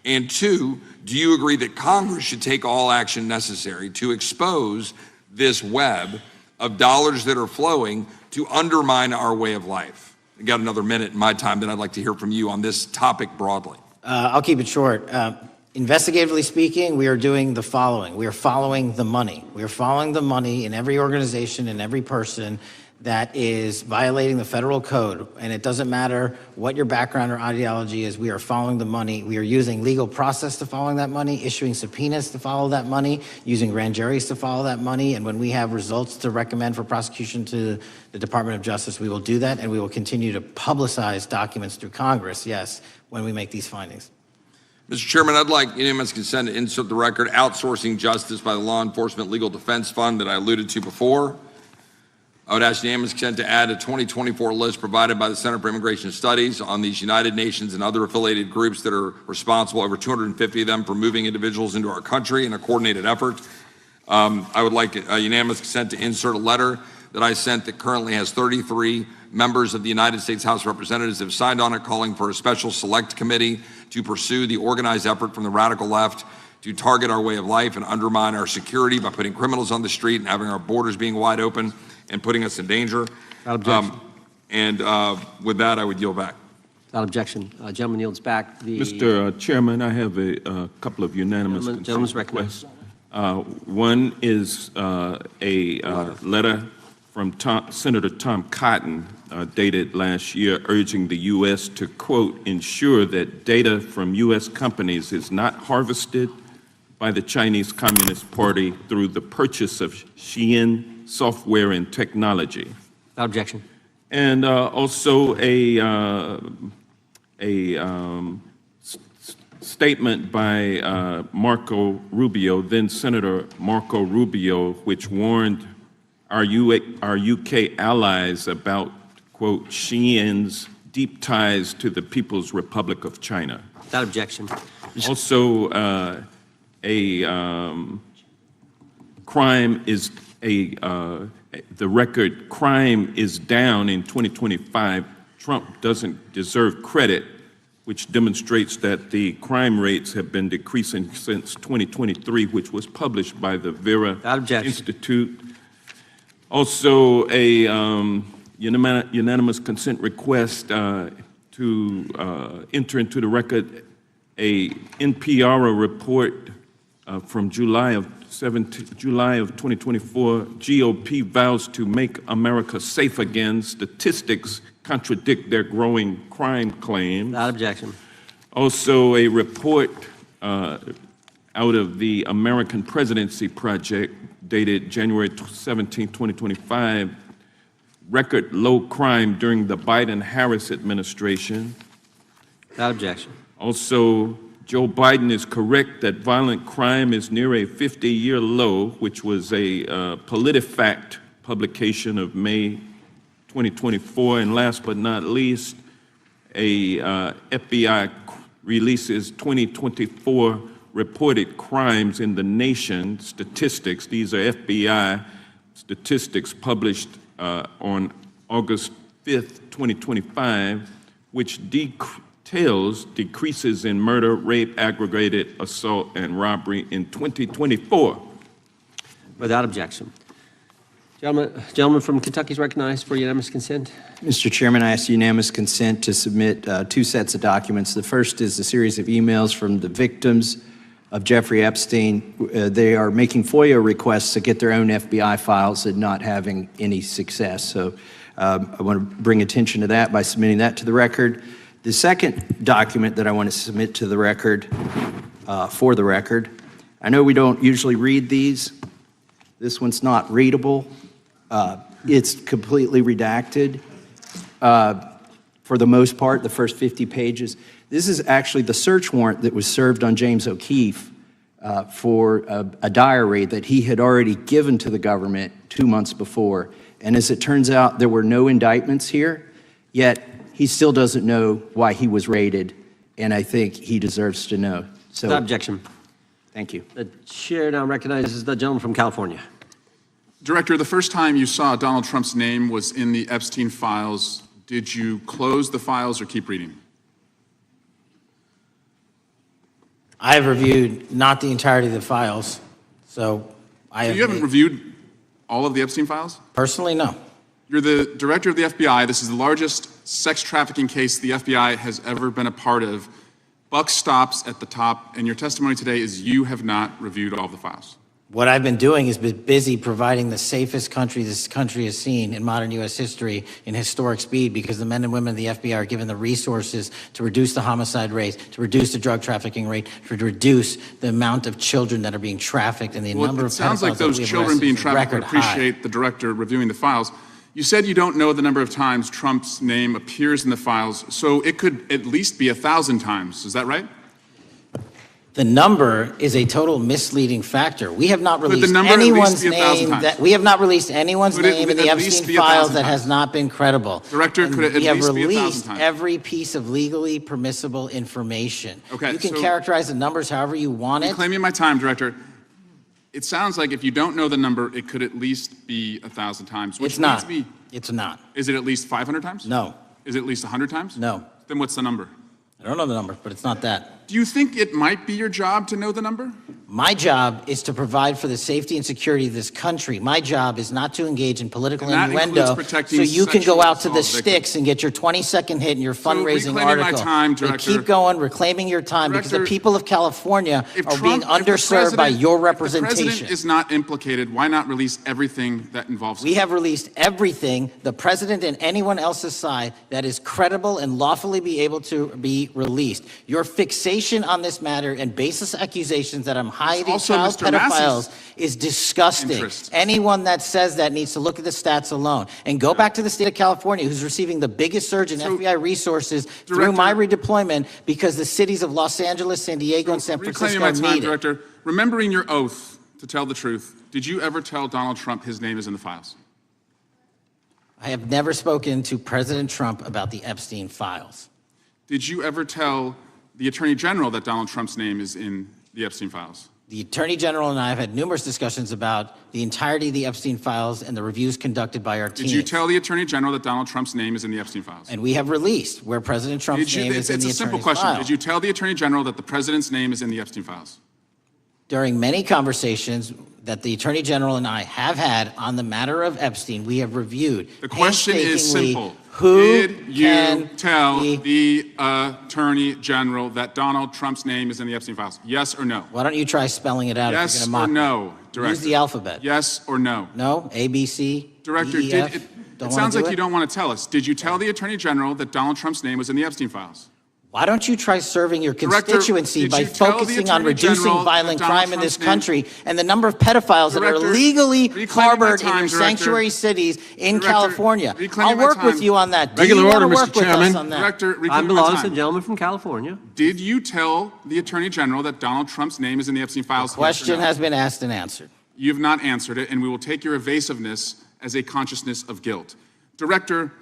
And two, do you agree that Congress should take all action necessary to expose this web of dollars that are flowing to undermine our way of life? I got another minute in my time, then I'd like to hear from you on this topic broadly.
I'll keep it short. Investigatively speaking, we are doing the following. We are following the money. We are following the money in every organization and every person that is violating the federal code. And it doesn't matter what your background or ideology is, we are following the money. We are using legal process to follow that money, issuing subpoenas to follow that money, using grand juries to follow that money. And when we have results to recommend for prosecution to the Department of Justice, we will do that. And we will continue to publicize documents through Congress, yes, when we make these findings.
Mr. Chairman, I'd like unanimous consent to insert the record outsourcing justice by the Law Enforcement Legal Defense Fund that I alluded to before. I would ask unanimous consent to add a 2024 list provided by the Center for Immigration Studies on these United Nations and other affiliated groups that are responsible, over 250 of them, for moving individuals into our country in a coordinated effort. I would like unanimous consent to insert a letter that I sent that currently has 33 members of the United States House of Representatives have signed on it, calling for a special select committee to pursue the organized effort from the radical left to target our way of life and undermine our security by putting criminals on the street and having our borders being wide open and putting us in danger. With that, I would yield back.
Without objection. Gentleman yields back.
Mr. Chairman, I have a couple of unanimous
Gentleman's recognized.
One is a letter from Senator Tom Cotton dated last year urging the U.S. to, quote, ensure that data from U.S. companies is not harvested by the Chinese Communist Party through the purchase of Shein software and technology.
Without objection.
And also a statement by Marco Rubio, then Senator Marco Rubio, which warned our UK allies about, quote, Shein's deep ties to the People's Republic of China.
Without objection.
Also, crime is the record crime is down in 2025. Trump doesn't deserve credit, which demonstrates that the crime rates have been decreasing since 2023, which was published by the Vera Institute. Also, a unanimous consent request to enter into the record a NPR report from July of 2024. GOP vows to make America safe again. Statistics contradict their growing crime claims.
Without objection.
Also, a report out of the American Presidency Project dated January 17, 2025, record low crime during the Biden-Harris administration.
Without objection.
Also, Joe Biden is correct that violent crime is near a 50-year low, which was a PolitiFact publication of May 2024. And last but not least, a FBI releases 2024 reported crimes in the nation statistics. These are FBI statistics published on August 5th, 2025, which details decreases in murder, rape, aggravated assault, and robbery in 2024.
Without objection. Gentleman from Kentucky is recognized for unanimous consent.
Mr. Chairman, I ask unanimous consent to submit two sets of documents. The first is a series of emails from the victims of Jeffrey Epstein. They are making FOIA requests to get their own FBI files and not having any success. So I want to bring attention to that by submitting that to the record. The second document that I want to submit to the record, for the record, I know we don't usually read these. This one's not readable. It's completely redacted for the most part, the first 50 pages. This is actually the search warrant that was served on James O'Keefe for a diary that he had already given to the government 2 months before. And as it turns out, there were no indictments here, yet he still doesn't know why he was raided, and I think he deserves to know. So,
without objection.
Thank you.
The chair now recognizes the gentleman from California.
Director, the first time you saw Donald Trump's name was in the Epstein files. Did you close the files or keep reading?
I have reviewed not the entirety of the files, so
you haven't reviewed all of the Epstein files?
Personally, no.
You're the director of the FBI. This is the largest sex trafficking case the FBI has ever been a part of. Buck stops at the top, and your testimony today is you have not reviewed all of the files.
What I've been doing is been busy providing the safest country this country has seen in modern U.S. history in historic speed, because the men and women of the FBI are given the resources to reduce the homicide rate, to reduce the drug trafficking rate, to reduce the amount of children that are being trafficked, and the number of pedophiles.
It sounds like those children being trafficked would appreciate the director reviewing the files. You said you don't know the number of times Trump's name appears in the files, so it could at least be 1,000 times. Is that right?
The number is a total misleading factor. We have not released anyone's name in the Epstein files that has not been credible.
Director, could it at least be 1,000 times?
We have released every piece of legally permissible information.
Okay,
you can characterize the numbers however you want it.
Reclaiming my time, Director. It sounds like if you don't know the number, it could at least be 1,000 times. Which
It's not.
leads me-
It's not.
Is it at least 500 times?
No.
Is it at least 100 times?
No.
Then what's the number?
I don't know the number, but it's not that.
Do you think it might be your job to know the number?
My job is to provide for the safety and security of this country. My job is not to engage in political
And that
innuendo
includes protecting
so you can go
sexual
out to the
assault victims.
sticks and get your 20-second hit in your fundraising
reclaiming my
article.
time,
They
Director.
keep going, reclaiming your time, because the
Director,
people of California
If
are
Trump-
being
if the
underserved by
president-
your
If the
representation.
president is not implicated, why not release everything that involves him?
We have released everything, the president and anyone else's side, that is credible and lawfully be able to be released. Your fixation on this matter and baseless accusations that I'm hiding
also
child
Mr. Massey's
pedophiles is disgusting.
interest.
Anyone that says that needs to look at the stats alone. And go back to the state of California, who's receiving the biggest surge in FBI resources through my redeployment because the cities of Los Angeles, San Diego, and San
Reclaiming
Francisco
my time,
need it.
Director, remembering your oath to tell the truth, did you ever tell Donald Trump his name is in the files?
I have never spoken to President Trump about the Epstein files.
Did you ever tell the Attorney General that Donald Trump's name is in the Epstein files?
The Attorney General and I have had numerous discussions about the entirety of the Epstein files and the reviews conducted by our team.
Did you tell the Attorney General that Donald Trump's name is in the Epstein files?
And we have released where President Trump's name is in
It's
the
a simple
attorney's
question.
file.
Did you tell the Attorney General that the President's name is in the Epstein files?
During many conversations that the Attorney General and I have had on the matter of Epstein, we have reviewed
The question is
painstakingly
simple.
who
Did you
can
tell
be-
the Attorney General that Donald Trump's name is in the Epstein files? Yes or no?
Why don't you try spelling it out
Yes
if
or
you're going to mock me?
no, Director?
Use the alphabet.
Yes or no?
No? A, B, C,
Director,
D, E, F?
it
Don't wanna
sounds
do
like
it?
you don't want to tell us. Did you tell the Attorney General that Donald Trump's name was in the Epstein files?
Why don't you try serving your
Director,
constituency
did
by
you tell the
focusing on
Attorney
reducing
General
violent
that Donald
crime in this
Trump's name-
country and the number of pedophiles that are
Director,
legally
reclaiming my
harbored in
time,
your
Director.
sanctuary cities in
Director,
California?
reclaiming
I'll
my
work with
time.
you on that. Do
Regular
you
order,
want to
Mr.
work with
Chairman.
us on that?
Director,
I
reclaiming my
belong to the
time.
gentleman from California.
Did you tell the Attorney General that Donald Trump's name is in the Epstein files? Yes or
Question
no?
has been asked and answered.
You have not answered it, and we will take your evasiveness as a consciousness of guilt. Director,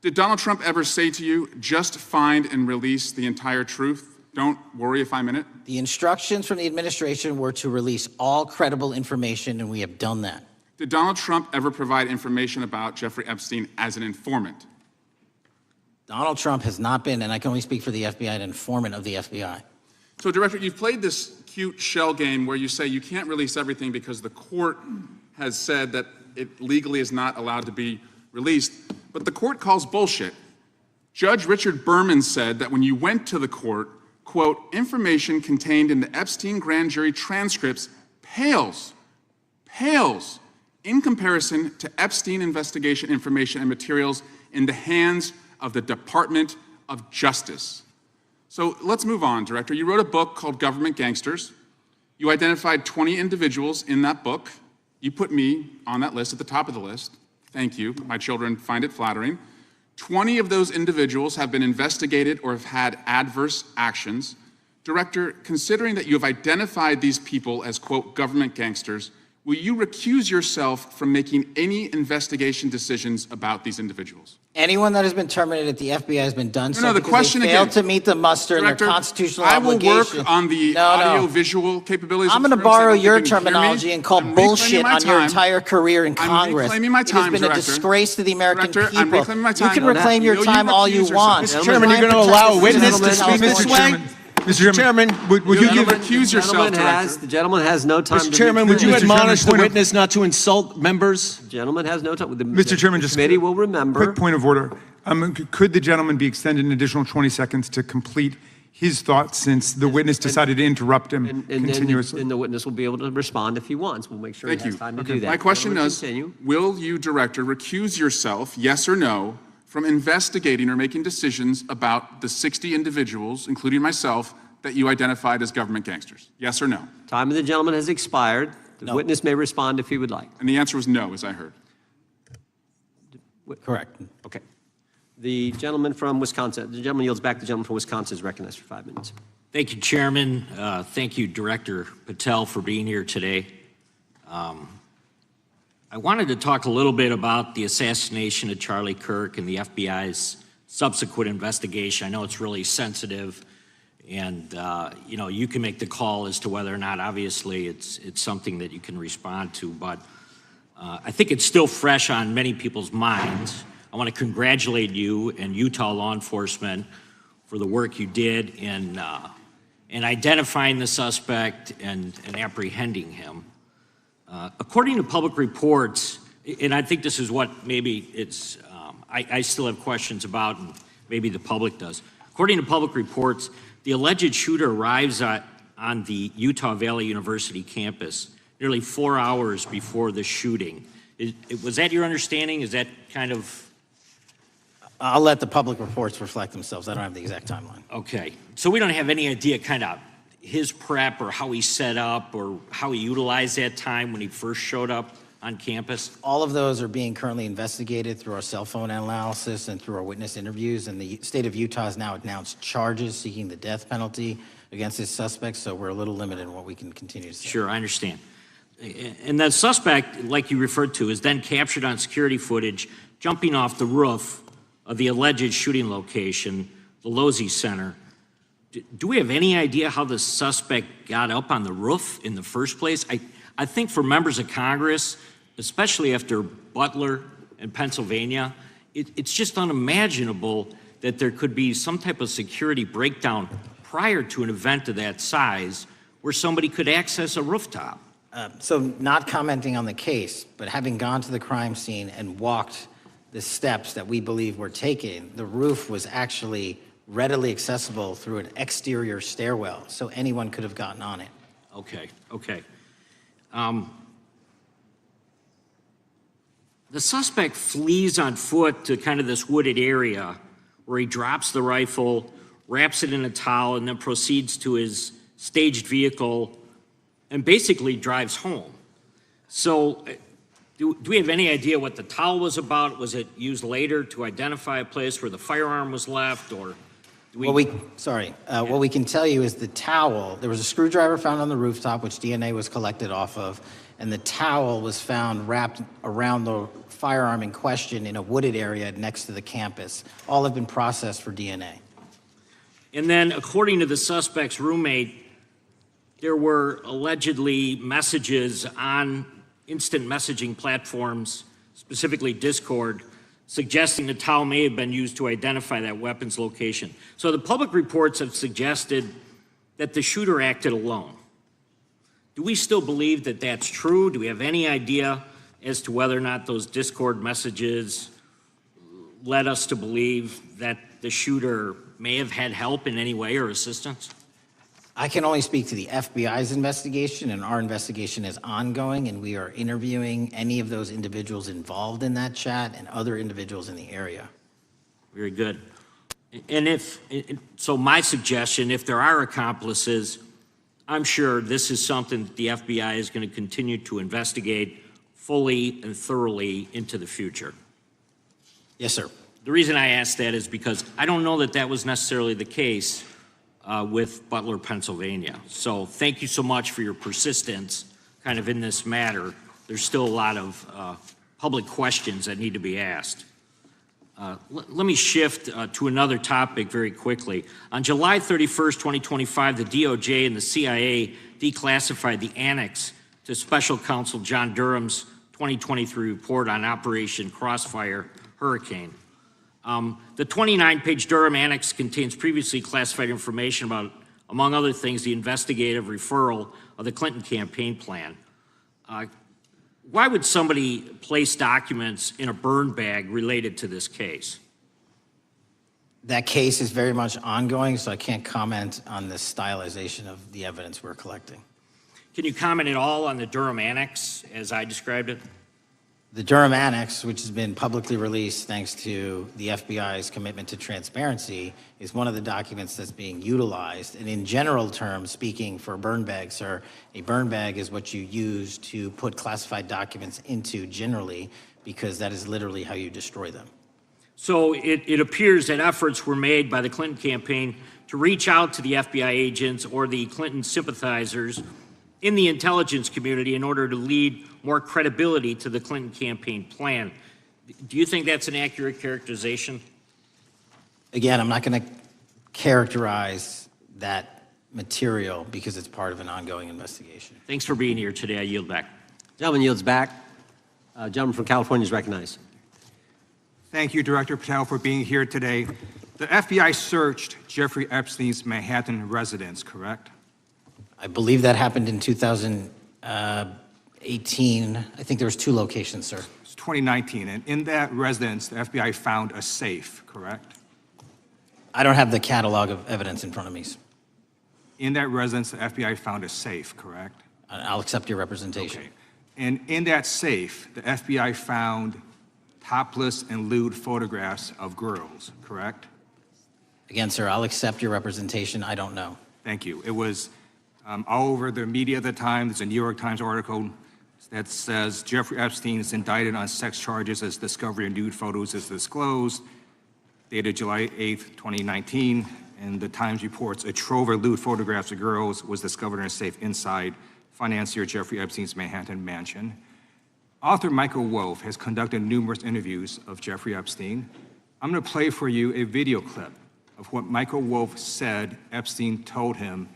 did Donald Trump ever say to you, just find and release the entire truth? Don't worry if I'm in it.
The instructions from the administration were to release all credible information, and we have done that.
Did Donald Trump ever provide information about Jeffrey Epstein as an informant?
Donald Trump has not been, and I can only speak for the FBI, an informant of the FBI.
So, Director, you've played this cute shell game where you say you can't release everything because the court has said that it legally is not allowed to be released, but the court calls bullshit. Judge Richard Berman said that when you went to the court, quote, information contained in the Epstein grand jury transcripts pales in comparison to Epstein investigation information and materials in the hands of the Department of Justice. So let's move on, Director. You wrote a book called Government Gangsters. You identified 20 individuals in that book. You put me on that list at the top of the list. Thank you. My children find it flattering. 20 of those individuals have been investigated or have had adverse actions. Director, considering that you have identified these people as, quote, government gangsters, will you recuse yourself from making any investigation decisions about these individuals?
Anyone that has been terminated at the FBI has been done so
No, the
because
question
they failed
again.
to meet the muster
Director,
and their constitutional
I will
obligation.
work on the audio-visual capabilities.
I'm
of
going to
this room so
borrow
that you
your
can hear me.
terminology and call
I'm
bullshit
reclaiming my
on your
time.
entire career in
I'm
Congress.
reclaiming my
It has
time,
been a
Director.
disgrace to the American
Director, I'm
people.
reclaiming my
You
time.
can
No,
reclaim your
you
time all you
recuse
want.
yourself.
Mr.
Chairman,
Chairman,
you're
going to
gonna
allow a witness to speak
this way? Mr. Chairman, would you
You're
give...
gonna recuse yourself, Director.
The gentleman has no time to...
Mr. Chairman, would you
Mr.
admonish the
Chairman, point of-
witness not to insult members?
The gentleman has no time.
Mr. Chairman,
The
just...
committee will remember...
Quick point of order. Could the gentleman be extended an additional 20 seconds to complete his thoughts since the witness decided to interrupt him continuously?
And the witness will be able to respond if he wants. We'll make sure
Thank
he has
you.
time to do that.
My question
Gentleman,
is,
continue.
will you, Director, recuse yourself, yes or no, from investigating or making decisions about the 60 individuals, including myself, that you identified as government gangsters? Yes or no?
Time of the gentleman has expired. The witness may respond if he would like.
And the answer was no, as I heard.
Correct.
Okay. The gentleman from Wisconsin, the gentleman yields back. The gentleman from Wisconsin is recognized for 5 minutes.
Thank you, Chairman. Thank you, Director Patel, for being here today. I wanted to talk a little bit about the assassination of Charlie Kirk and the FBI's subsequent investigation. I know it's really sensitive, And, you can make the call as to whether or not, obviously, it's something that you can respond to. But I think it's still fresh on many people's minds. I want to congratulate you and Utah law enforcement for the work you did in identifying the suspect and apprehending him. According to public reports, and I think this is what maybe it's, I still have questions about, and maybe the public does. According to public reports, the alleged shooter arrives on the Utah Valley University campus nearly 4 hours before the shooting. Was that your understanding? Is that kind of...
I'll let the public reports reflect themselves. I don't have the exact timeline.
Okay. So we don't have any idea kind of his prep or how he set up or how he utilized that time when he first showed up on campus?
All of those are being currently investigated through our cell phone analysis and through our witness interviews. And the state of Utah has now announced charges seeking the death penalty against this suspect. So we're a little limited in what we can continue to say.
Sure, I understand. And the suspect, like you referred to, is then captured on security footage jumping off the roof of the alleged shooting location, the Losey Center. Do we have any idea how the suspect got up on the roof in the first place? I think for members of Congress, especially after Butler and Pennsylvania, it's just unimaginable that there could be some type of security breakdown prior to an event of that size where somebody could access a rooftop.
So not commenting on the case, but having gone to the crime scene and walked the steps that we believe were taken, the roof was actually readily accessible through an exterior stairwell, so anyone could have gotten on it.
Okay. The suspect flees on foot to kind of this wooded area where he drops the rifle, wraps it in a towel, and then proceeds to his staged vehicle and basically drives home. So do we have any idea what the towel was about? Was it used later to identify a place where the firearm was left, or do we...
What we can tell you is the towel, there was a screwdriver found on the rooftop, which DNA was collected off of, and the towel was found wrapped around the firearm in question in a wooded area next to the campus. All have been processed for DNA.
And then, according to the suspect's roommate, there were allegedly messages on instant messaging platforms, specifically Discord, suggesting the towel may have been used to identify that weapon's location. So the public reports have suggested that the shooter acted alone. Do we still believe that that's true? Do we have any idea as to whether or not those Discord messages led us to believe that the shooter may have had help in any way or assistance?
I can only speak to the FBI's investigation, and our investigation is ongoing, and we are interviewing any of those individuals involved in that chat and other individuals in the area.
Very good. And so my suggestion, if there are accomplices, I'm sure this is something that the FBI is going to continue to investigate fully and thoroughly into the future.
Yes, sir.
The reason I ask that is because I don't know that that was necessarily the case with Butler, Pennsylvania. So thank you so much for your persistence kind of in this matter. There's still a lot of public questions that need to be asked. Let me shift to another topic very quickly. On July 31st, 2025, the DOJ and the CIA declassified the annex to Special Counsel John Durham's 2023 report on Operation Crossfire Hurricane. The 29-page Durham Annex contains previously classified information about, among other things, the investigative referral of the Clinton campaign plan. Why would somebody place documents in a burn bag related to this case?
That case is very much ongoing, so I can't comment on the stylization of the evidence we're collecting.
Can you comment at all on the Durham Annex as I described it?
The Durham Annex, which has been publicly released thanks to the FBI's commitment to transparency, is one of the documents that's being utilized. And in general terms, speaking for burn bags, sir, a burn bag is what you use to put classified documents into generally, because that is literally how you destroy them.
So it appears that efforts were made by the Clinton campaign to reach out to the FBI agents or the Clinton sympathizers in the intelligence community in order to lead more credibility to the Clinton campaign plan. Do you think that's an accurate characterization?
Again, I'm not going to characterize that material because it's part of an ongoing investigation.
Thanks for being here today. I yield back. Gentleman yields back. Gentleman from California is recognized.
Thank you, Director Patel, for being here today. The FBI searched Jeffrey Epstein's Manhattan residence, correct?
I believe that happened in 2018. I think there was 2 locations, sir.
It's 2019, and in that residence, the FBI found a safe, correct?
I don't have the catalog of evidence in front of me.
In that residence, the FBI found a safe, correct?
I'll accept your representation.
Okay. And in that safe, the FBI found topless and lewd photographs of girls, correct?
Again, sir, I'll accept your representation. I don't know.
Thank you. It was all over the media at the time. There's a New York Times article that says Jeffrey Epstein is indicted on sex charges as discovery of nude photos is disclosed, dated July 8th, 2019. And the Times reports a trove of lewd photographs of girls was discovered in a safe inside financier Jeffrey Epstein's Manhattan mansion. Author Michael Wolff has conducted numerous interviews of Jeffrey Epstein. I'm going to play for you a video clip of what Michael Wolff said Epstein told him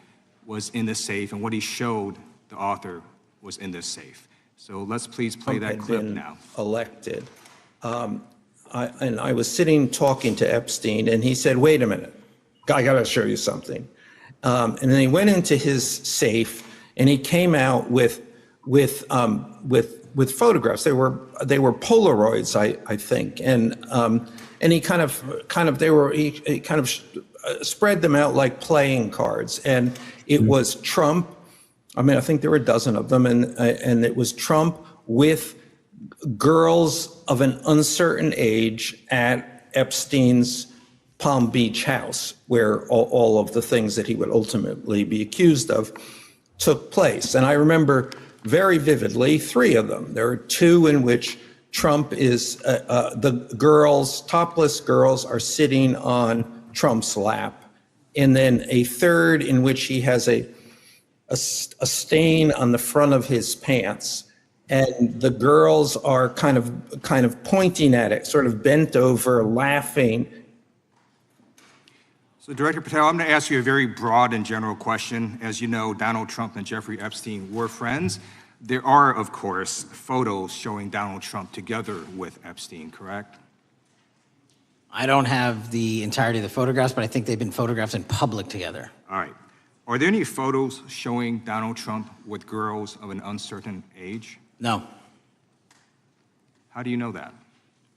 was in the safe and what he showed the author was in this safe. So let's please play that clip now.
Elected. And I was sitting talking to Epstein, and he said, "Wait a minute, I got to show you something." And then he went into his safe, and he came out with photographs. They were Polaroids, I think, and he kind of spread them out like playing cards, and it was Trump. I mean, I think there were a dozen of them, and it was Trump with girls of an uncertain age at Epstein's Palm Beach house, where all of the things that he would ultimately be accused of took place. And I remember very vividly 3 of them. There are 2 in which Trump is, the girls, topless girls, are sitting on Trump's lap. And then a 3rd in which he has a stain on the front of his pants. And the girls are kind of pointing at it, sort of bent over, laughing.
So Director Patel, I'm going to ask you a very broad and general question. As you know, Donald Trump and Jeffrey Epstein were friends. There are, of course, photos showing Donald Trump together with Epstein, correct?
I don't have the entirety of the photographs, but I think they've been photographed in public together.
All right. Are there any photos showing Donald Trump with girls of an uncertain age?
No.
How do you know that?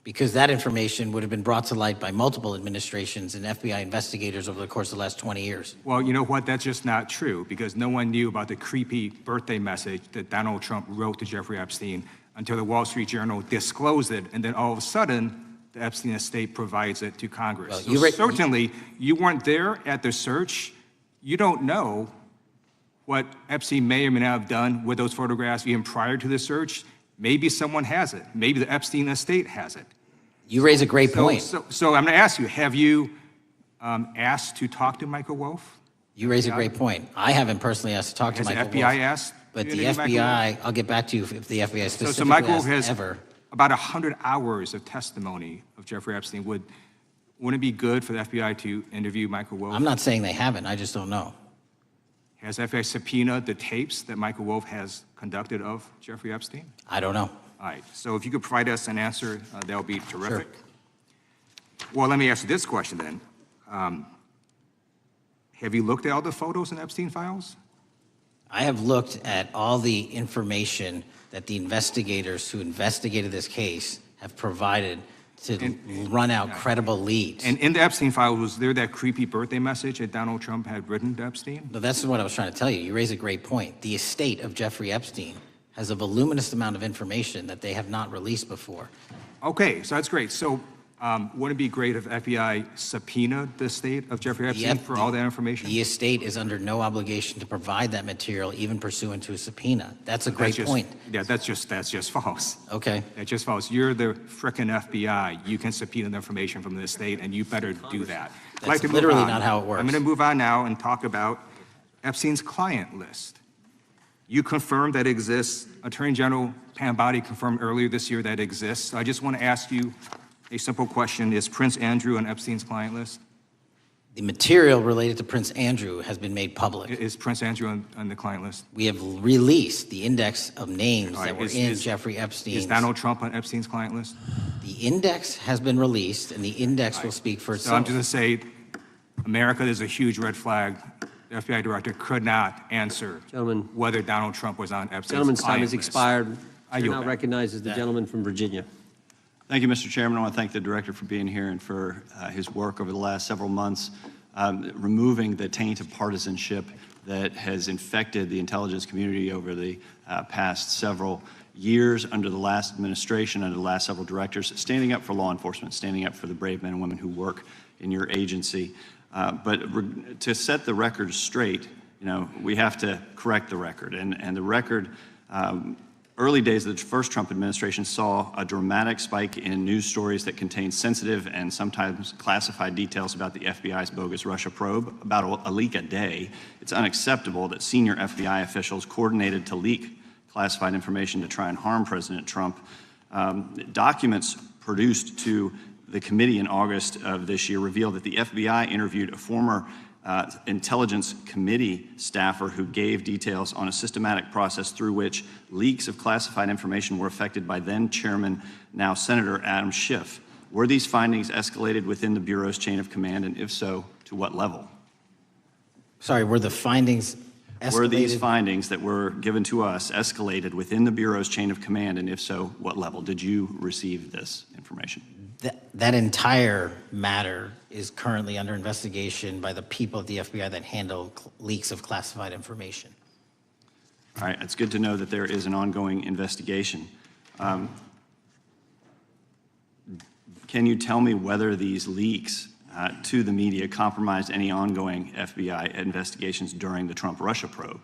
Because that information would have been brought to light by multiple administrations and FBI investigators over the course of the last 20 years.
Well, you know what? That's just not true, because no one knew about the creepy birthday message that Donald Trump wrote to Jeffrey Epstein until the Wall Street Journal disclosed it, and then all of a sudden, the Epstein estate provides it to Congress.
Well,
so certainly, you weren't there at the search. You don't know what Epstein may or may not have done with those photographs even prior to the search. Maybe someone has it. Maybe the Epstein estate has it.
You raise a great point.
So I'm going to ask you, have you asked to talk to Michael Wolff?
You raise a great point. I haven't personally asked to talk to Michael Wolff.
Has the FBI asked?
But the FBI, I'll get back to you if the FBI specifically
So Michael Wolff
asked
has
ever.
about 100 hours of testimony of Jeffrey Epstein. Wouldn't it be good for the FBI to interview Michael Wolff?
I'm not saying they haven't, I just don't know.
Has FBI subpoenaed the tapes that Michael Wolff has conducted of Jeffrey Epstein?
I don't know.
All right, so if you could provide us an answer, that would be terrific. Sure. Well, let me ask you this question then. Have you looked at all the photos in Epstein files?
I have looked at all the information that the investigators who investigated this case have provided to run out credible leads.
And in the Epstein file, was there that creepy birthday message that Donald Trump had written to Epstein?
No, that's what I was trying to tell you. You raise a great point. The estate of Jeffrey Epstein has a voluminous amount of information that they have not released before.
Okay, so that's great. So wouldn't it be great if FBI subpoenaed the estate of Jeffrey Epstein for all that information?
The estate is under no obligation to provide that material, even pursuant to a subpoena. That's a great point.
Yeah, that's just false.
Okay.
That's just false. You're the frickin' FBI. You can subpoena the information from the estate, and you better do that.
That's literally not how it works.
I'm going to move on now and talk about Epstein's client list. You confirmed that it exists. Attorney General Pam Bondi confirmed earlier this year that it exists. So I just want to ask you a simple question. Is Prince Andrew on Epstein's client list?
The material related to Prince Andrew has been made public.
Is Prince Andrew on the client list?
We have released the index of names
All right,
that were
is-
in
is-
Jeffrey Epstein's.
Is Donald Trump on Epstein's client list?
The index has been released, and the index will speak for
So I'm
itself.
just going to say, America, there's a huge red flag. The FBI director could not answer whether Donald Trump was on Epstein's
Gentleman's time
client
has
list.
expired.
I
Chair
yield
now
back.
recognizes the gentleman from Virginia.
Thank you, Mr. Chairman. I want to thank the director for being here and for his work over the last several months, removing the taint of partisanship that has infected the intelligence community over the past several years under the last administration, under the last several directors, standing up for law enforcement, standing up for the brave men and women who work in your agency. But to set the record straight, we have to correct the record. And the record, early days of the first Trump administration saw a dramatic spike in news stories that contained sensitive and sometimes classified details about the FBI's bogus Russia probe, about a leak a day. It's unacceptable that senior FBI officials coordinated to leak classified information to try and harm President Trump. Documents produced to the committee in August of this year revealed that the FBI interviewed a former Intelligence Committee staffer who gave details on a systematic process through which leaks of classified information were affected by then Chairman, now Senator Adam Schiff. Were these findings escalated within the Bureau's chain of command, and if so, to what level?
Sorry, were the findings escalated?
Were these findings that were given to us escalated within the Bureau's chain of command, and if so, what level? Did you receive this information?
That entire matter is currently under investigation by the people at the FBI that handle leaks of classified information.
All right, it's good to know that there is an ongoing investigation. Can you tell me whether these leaks to the media compromised any ongoing FBI investigations during the Trump-Russia probe?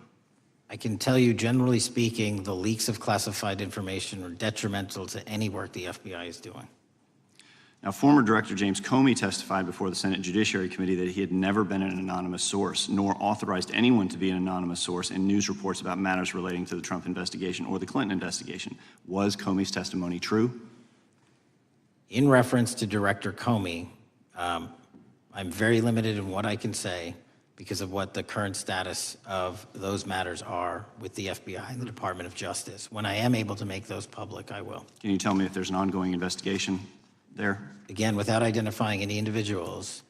I can tell you, generally speaking, the leaks of classified information are detrimental to any work the FBI is doing.
Now, former Director James Comey testified before the Senate Judiciary Committee that he had never been an anonymous source, nor authorized anyone to be an anonymous source in news reports about matters relating to the Trump investigation or the Clinton investigation. Was Comey's testimony true?
In reference to Director Comey, I'm very limited in what I can say because of what the current status of those matters are with the FBI and the Department of Justice. When I am able to make those public, I will.
Can you tell me if there's an ongoing investigation there?
Again, without identifying any individuals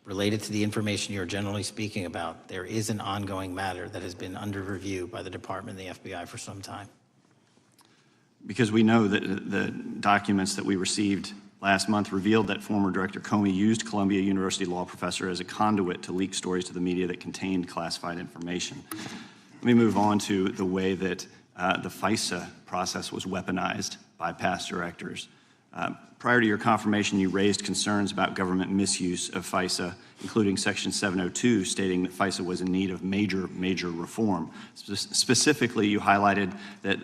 related to the information you're generally speaking about, there is an ongoing matter that has been under review by the Department and the FBI for some time.
Because we know that the documents that we received last month revealed that former Director Comey used Columbia University law professor as a conduit to leak stories to the media that contained classified information. Let me move on to the way that the FISA process was weaponized by past directors. Prior to your confirmation, you raised concerns about government misuse of FISA, including Section 702, stating that FISA was in need of major reform. Specifically, you highlighted that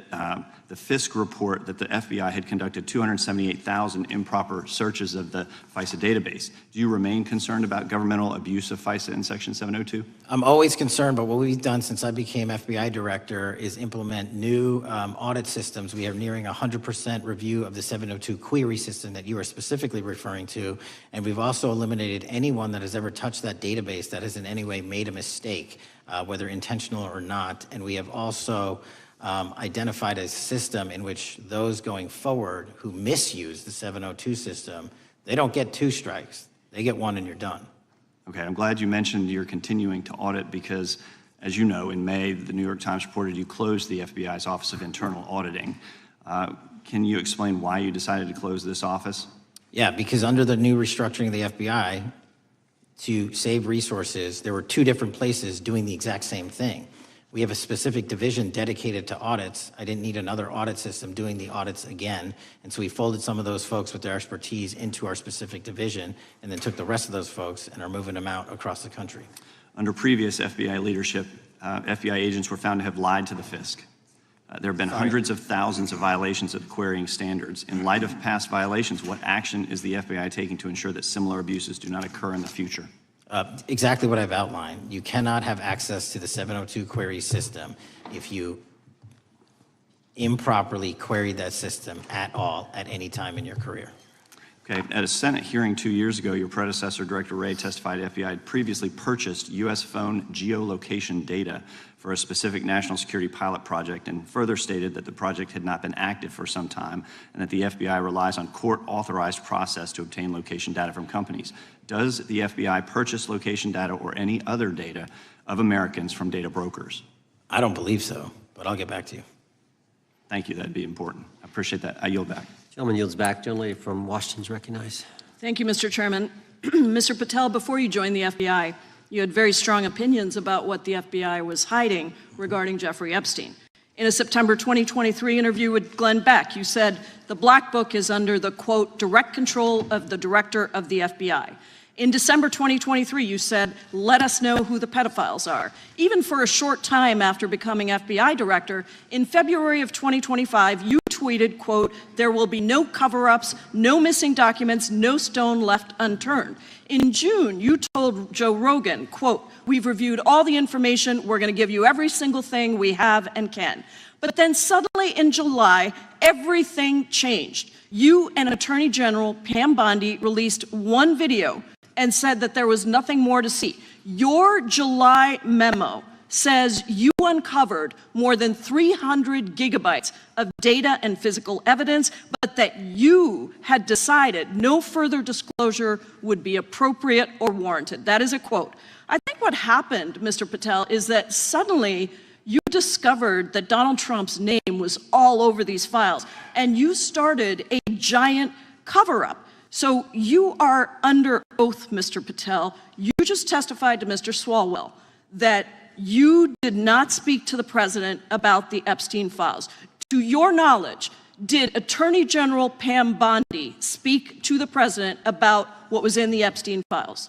the Fisk report that the FBI had conducted 278,000 improper searches of the FISA database. Do you remain concerned about governmental abuse of FISA in Section 702?
I'm always concerned, but what we've done since I became FBI director is implement new audit systems. We are nearing 100% review of the 702 query system that you are specifically referring to, and we've also eliminated anyone that has ever touched that database that has in any way made a mistake, whether intentional or not. And we have also identified a system in which those going forward who misuse the 702 system, they don't get 2 strikes. They get 1 and you're done.
Okay, I'm glad you mentioned you're continuing to audit because, as you know, in May, the New York Times reported you closed the FBI's Office of Internal Auditing. Can you explain why you decided to close this office?
Yeah, because under the new restructuring of the FBI, to save resources, there were 2 different places doing the exact same thing. We have a specific division dedicated to audits. I didn't need another audit system doing the audits again. And so we folded some of those folks with their expertise into our specific division and then took the rest of those folks and are moving them out across the country.
Under previous FBI leadership, FBI agents were found to have lied to the Fisk. There have been hundreds of thousands of violations of the querying standards. In light of past violations, what action is the FBI taking to ensure that similar abuses do not occur in the future?
Exactly what I've outlined. You cannot have access to the 702 query system if you improperly queried that system at all at any time in your career.
Okay, at a Senate hearing 2 years ago, your predecessor, Director Wray, testified FBI had previously purchased U.S. phone geolocation data for a specific national security pilot project and further stated that the project had not been active for some time and that the FBI relies on court-authorized process to obtain location data from companies. Does the FBI purchase location data or any other data of Americans from data brokers?
I don't believe so, but I'll get back to you.
Thank you, that'd be important. I appreciate that. I yield back.
Gentleman yields back. Gentleman from Washington's recognized.
Thank you, Mr. Chairman. Mr. Patel, before you joined the FBI, you had very strong opinions about what the FBI was hiding regarding Jeffrey Epstein. In a September 2023 interview with Glenn Beck, you said the Black Book is under the, quote, direct control of the director of the FBI. In December 2023, you said, let us know who the pedophiles are. Even for a short time after becoming FBI director, in February of 2025, you tweeted, quote, there will be no cover-ups, no missing documents, no stone left unturned. In June, you told Joe Rogan, quote, we've reviewed all the information, we're gonna give you every single thing we have and can. But then suddenly in July, everything changed. You and Attorney General Pam Bondi released one video and said that there was nothing more to see. Your July memo says you uncovered more than 300 gigabytes of data and physical evidence, but that you had decided no further disclosure would be appropriate or warranted. That is a quote. I think what happened, Mr. Patel, is that suddenly you discovered that Donald Trump's name was all over these files, and you started a giant cover-up. So you are under oath, Mr. Patel. You just testified to Mr. Swalwell that you did not speak to the president about the Epstein files. To your knowledge, did Attorney General Pam Bondi speak to the president about what was in the Epstein files?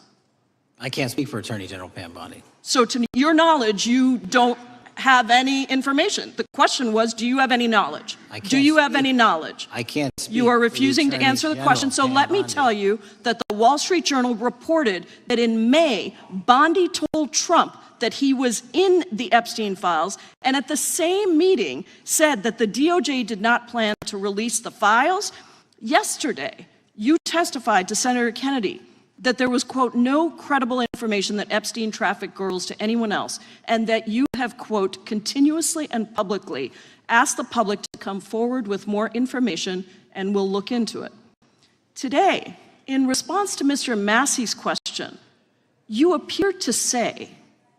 I can't speak for Attorney General Pam Bondi.
So to your knowledge, you don't have any information. The question was, do you have any knowledge? Do you have any knowledge?
I can't speak.
You are refusing to answer the question. So let me tell you that the Wall Street Journal reported that in May, Bondi told Trump that he was in the Epstein files, and at the same meeting said that the DOJ did not plan to release the files. Yesterday, you testified to Senator Kennedy that there was, quote, no credible information that Epstein trafficked girls to anyone else, and that you have, quote, continuously and publicly asked the public to come forward with more information and we'll look into it. Today, in response to Mr. Massey's question, you appear to say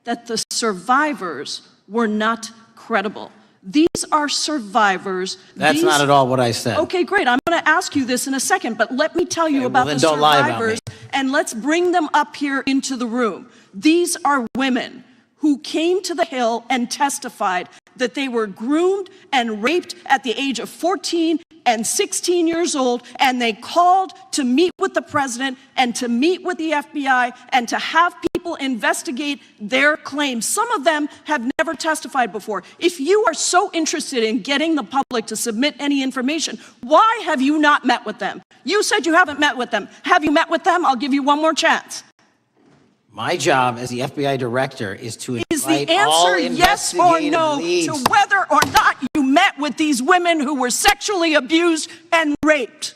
that the survivors were not credible. These are survivors.
That's not at all what I said.
Okay, great. I'm going to ask you this in a second, but let me tell you about the
don't lie about
survivors,
me.
and let's bring them up here into the room. These are women who came to the Hill and testified that they were groomed and raped at the age of 14 and 16 years old, and they called to meet with the president and to meet with the FBI and to have people investigate their claims. Some of them have never testified before. If you are so interested in getting the public to submit any information, why have you not met with them? You said you haven't met with them. Have you met with them? I'll give you one more chance.
My job as the FBI director is to invite
Is the
all
answer yes or
investigative
no
leads.
to whether or not you met with these women who were sexually abused and raped?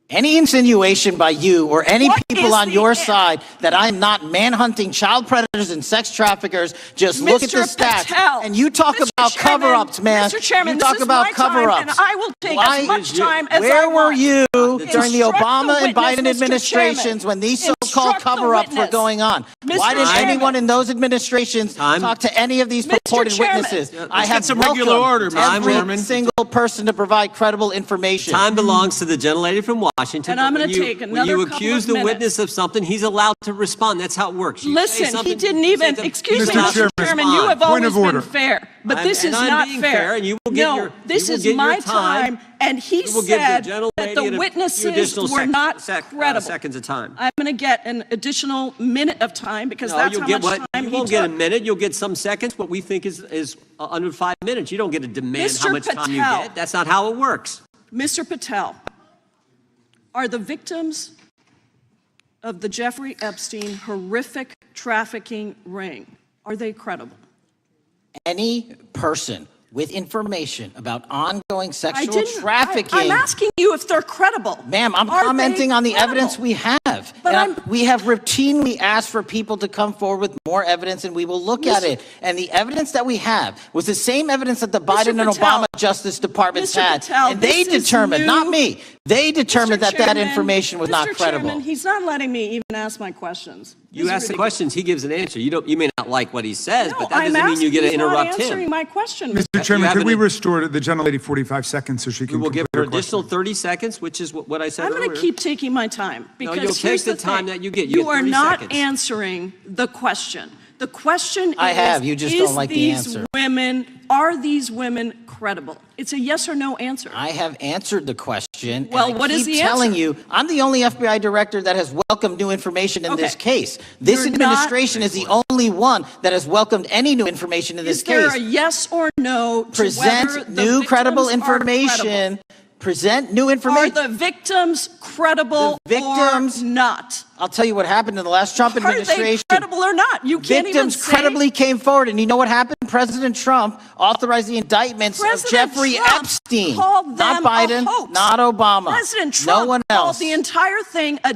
Any insinuation by you or any
What
people
is
on
the
your
an-
side that I'm not manhunting child predators and sex traffickers, just look at the
Mr.
stats.
Patel,
And you talk
Mr.
about
Chairman,
cover-ups, man.
Mr. Chairman,
you
this
talk
is
about
my time,
cover-ups.
and I will take as much time as I
Where were
want.
you during the
Instruct
Obama
the
and
witness,
Biden
Mr.
administrations
Chairman.
when these so-called
Instruct the
cover-ups were
witness.
going on?
Mr.
Why didn't
Chairman.
anyone in those administrations talk to any of these
Mr.
purported
Chairman.
witnesses?
Let's
I
get
have
some regular order, Mr.
every
Chairman.
single person to provide credible information.
Time belongs to the gentlelady from Washington.
And I'm
but
going
when
to
you-
take
when
another
you
couple
accuse
of
the
minutes.
witness of something, he's allowed to respond. That's how it works. You say
Listen, he
something,
didn't
you say
even,
something,
excuse
he's
me,
allowed to
Mr. Chairman, you have
respond.
always been fair, but this is
I'm
not
being
fair.
and you will get
No,
your,
this
you will
is
get your
my time, and he
You will give the
said
gentlelady
that the
a few
witnesses
additional
were not credible.
seconds of time.
I'm going to get an additional minute of time because
No,
that's
you'll
how
get
much
what,
time
you
he
won't get a
took.
minute, you'll get some seconds, what we think is under 5 minutes. You don't get to demand how
Mr.
much time you
Patel.
get. That's not how it works.
Mr. Patel, are the victims of the Jeffrey Epstein horrific trafficking ring, are they credible?
Any person with information about ongoing
I
sexual
didn't.
trafficking.
I'm asking you if they're credible.
Ma'am, I'm
Are
commenting
they
on the
credible?
evidence we have.
But
And we have routinely asked for people to come forward with more evidence, and we will look at it. And the evidence that we have was the same evidence that the Biden and
Patel,
Obama Justice Departments
Mr.
had.
Patel,
And they
this is
determined, not
new.
me, they determined that that
Chairman,
information was not
Mr.
credible.
Chairman, he's not letting me even ask my questions.
You
This is
ask the
ridiculous.
questions, he gives an answer. You may not like what he says,
No,
but that
I'm
doesn't mean you get to
asking, he's not
interrupt
answering
him.
my question.
Mr. Chairman,
have
could we
an-
restore the gentlelady 45 seconds so she
We
can
will give
complete
her
her question?
additional 30 seconds, which is what I said
I'm
earlier.
going to keep taking my time because
you'll
here's
take the time
thing.
that you get. You
You
get
are
30
not
seconds.
answering the question. The question
I
is,
have, you just don't like the
these
answer.
are these women credible? It's a yes or no answer.
I have answered the question.
Well,
and I
what is
keep
the
telling
answer?
you, I'm the only FBI director that has welcomed new information in this
Okay.
case. This
You're
administration is the only one that has welcomed any new information in this
Is there
case.
a yes or no to whether
Present
the
new credible
victims are
information.
credible?
Present new
Are
information.
the victims credible
victims-
or not?
I'll tell you what happened in the last Trump
Are they
administration.
credible or not? You can't even
Victims
say.
credibly came forward, and you know what happened? President Trump authorized the indictments
President
of Jeffrey
Trump
Epstein,
called
not
them
Biden,
a hoax.
not Obama,
President Trump
no one
called
else.
the entire thing a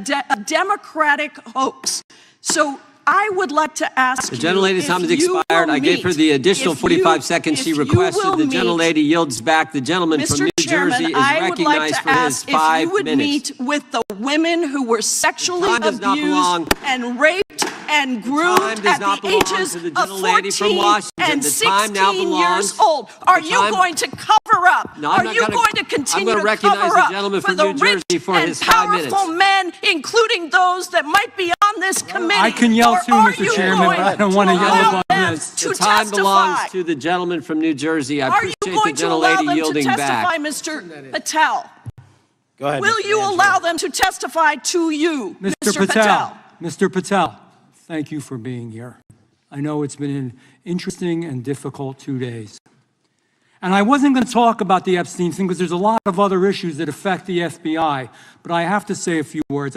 Democratic hoax. So I would like to ask
The
you
gentlelady's
if
time has
you
expired.
will
I gave her
meet-
the additional
if
45
you-
seconds she
if you
requested.
will
The
meet-
gentlelady yields back. The gentleman from
Mr.
New
Chairman,
Jersey is
I would like
recognized
to
for his
ask if
5
you would
minutes.
meet with the women who were sexually
time does not belong.
abused and raped and groomed
time does
at
not
the
belong
ages
to the
of
gentlelady from
14
Washington.
and
The time now
16
belongs-
years old. Are
the
you
time-
going to cover up?
No, I'm
Are
not
you
gonna-
going to
I'm
continue
gonna
to
recognize
cover
the
up
gentleman
for
from
the
New
rich
Jersey for
and
his 5 minutes.
powerful men, including those that might be on this committee?
I can yell
Or
too,
are
Mr.
you
Chairman,
going
but I don't want to
to
yell
allow
above
them
this.
to
The time
testify?
belongs to the gentleman from New Jersey. I
Are you
appreciate
going
the
to allow
gentlelady
them to
yielding
testify,
back.
Mr. Patel?
Go ahead.
Will
Mr.
you
Angelo.
allow them to testify to you, Mr. Patel?
Mr. Patel, thank you for being here. I know it's been an interesting and difficult 2 days. And I wasn't going to talk about the Epstein thing because there's a lot of other issues that affect the FBI, but I have to say a few words.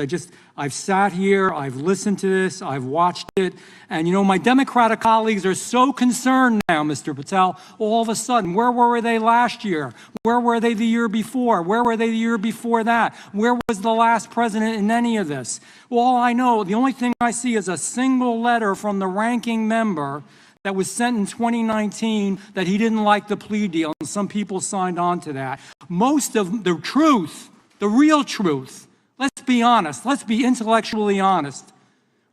I've sat here, I've listened to this, I've watched it, and you know, my Democratic colleagues are so concerned now, Mr. Patel, all of a sudden. Where were they last year? Where were they the year before? Where were they the year before that? Where was the last president in any of this? Well, all I know, the only thing I see is a single letter from the ranking member that was sent in 2019 that he didn't like the plea deal, and some people signed on to that. Most of the truth, the real truth, let's be honest, let's be intellectually honest.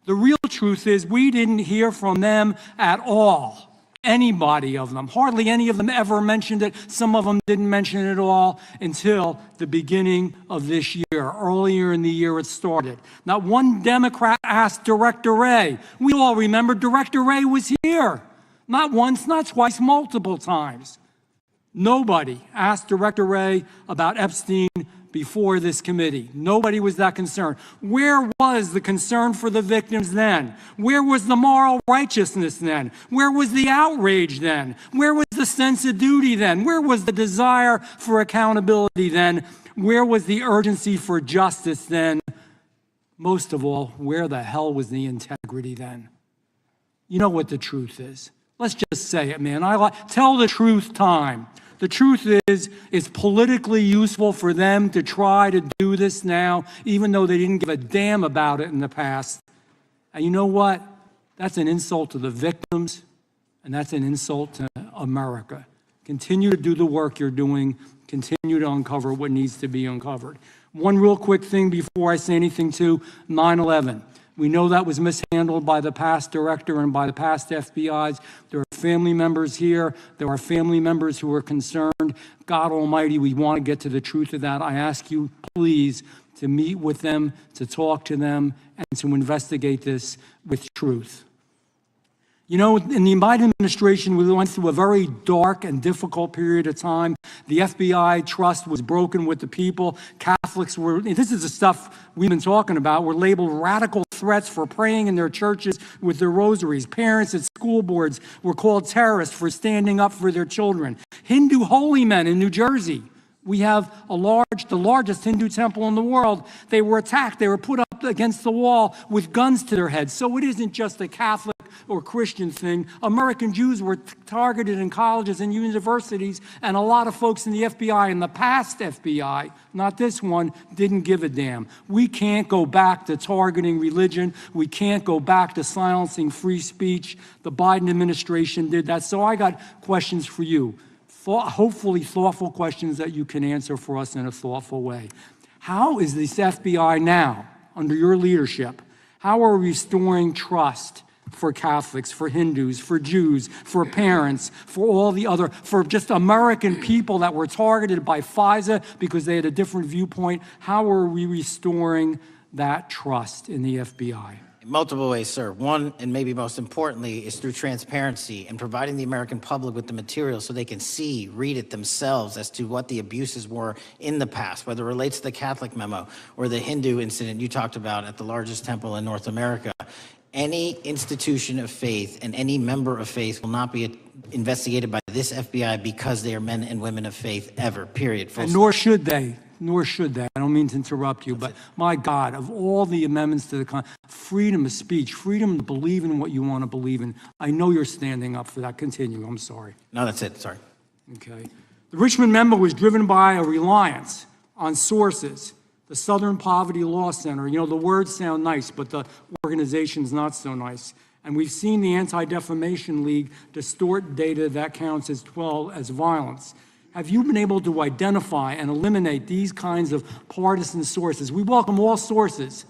The real truth is we didn't hear from them at all, anybody of them. Hardly any of them ever mentioned it. Some of them didn't mention it at all until the beginning of this year. Earlier in the year it started. Not one Democrat asked Director Wray. We all remember Director Wray was here. Not once, not twice, multiple times. Nobody asked Director Wray about Epstein before this committee. Nobody was that concerned. Where was the concern for the victims then? Where was the moral righteousness then? Where was the outrage then? Where was the sense of duty then? Where was the desire for accountability then? Where was the urgency for justice then? Most of all, where the hell was the integrity then? You know what the truth is. Let's just say it, man. Tell the truth time. The truth is, it's politically useful for them to try to do this now, even though they didn't give a damn about it in the past. And you know what? That's an insult to the victims, and that's an insult to America. Continue to do the work you're doing. Continue to uncover what needs to be uncovered. One real quick thing before I say anything to 9/11. We know that was mishandled by the past director and by the past FBIs. There are family members here. There are family members who are concerned. God Almighty, we want to get to the truth of that. I ask you, please, to meet with them, to talk to them, and to investigate this with truth. You know, in the Biden administration, we went through a very dark and difficult period of time. The FBI trust was broken with the people. Catholics were, this is the stuff we've been talking about, were labeled radical threats for praying in their churches with their rosaries. Parents at school boards were called terrorists for standing up for their children. Hindu holy men in New Jersey We have the largest Hindu temple in the world. They were attacked. They were put up against the wall with guns to their heads. So it isn't just a Catholic or Christian thing. American Jews were targeted in colleges and universities, and a lot of folks in the FBI, in the past FBI, not this one, didn't give a damn. We can't go back to targeting religion. We can't go back to silencing free speech. The Biden administration did that. So I got questions for you. Hopefully thoughtful questions that you can answer for us in a thoughtful way. How is this FBI now, under your leadership, how are we restoring trust for Catholics, for Hindus, for Jews, for parents, for all the other, for just American people that were targeted by FISA because they had a different viewpoint? How are we restoring that trust in the FBI?
In multiple ways, sir. One, and maybe most importantly, is through transparency and providing the American public with the material so they can see, read it themselves as to what the abuses were in the past, whether it relates to the Catholic memo or the Hindu incident you talked about at the largest temple in North America. Any institution of faith and any member of faith will not be investigated by this FBI because they are men and women of faith ever, period.
And nor should they. Nor should they. I don't mean to interrupt you, but my God, of all the amendments to the freedom of speech, freedom to believe in what you want to believe in, I know you're standing up for that. Continue. I'm sorry.
No, that's it. Sorry.
Okay. The Richmond memo was driven by a reliance on sources. The Southern Poverty Law Center, you know, the words sound nice, but the organization's not so nice. And we've seen the Anti-Defamation League distort data that counts as violence. Have you been able to identify and eliminate these kinds of partisan sources? We welcome all sources,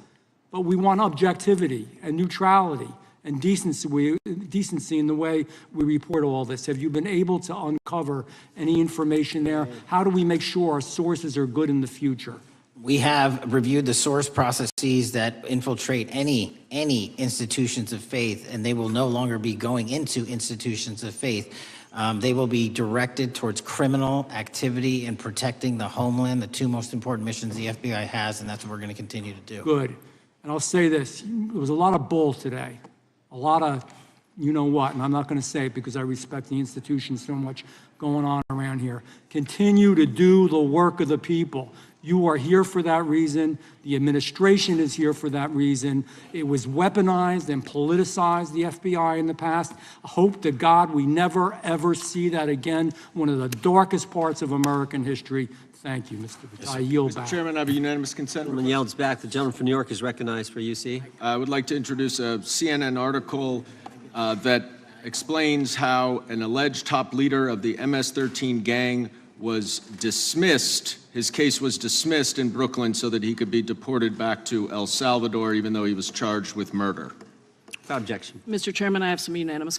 but we want objectivity and neutrality and decency in the way we report all this. Have you been able to uncover any information there? How do we make sure our sources are good in the future?
We have reviewed the source processes that infiltrate any institutions of faith, and they will no longer be going into institutions of faith. They will be directed towards criminal activity and protecting the homeland, the two most important missions the FBI has, and that's what we're going to continue to do.
Good. And I'll say this, there was a lot of bull today, a lot of you know what, and I'm not going to say it because I respect the institution so much going on around here. Continue to do the work of the people. You are here for that reason. The administration is here for that reason. It was weaponized and politicized, the FBI, in the past. I hope to God we never, ever see that again. One of the darkest parts of American history. Thank you, Mr. Patel. I yield back.
Mr. Chairman, I have a unanimous consent.
Gentleman yields back. The gentleman from New York is recognized for UC.
I would like to introduce a CNN article that explains how an alleged top leader of the MS-13 gang was dismissed. His case was dismissed in Brooklyn so that he could be deported back to El Salvador, even though he was charged with murder.
Without objection.
Mr. Chairman, I have some unanimous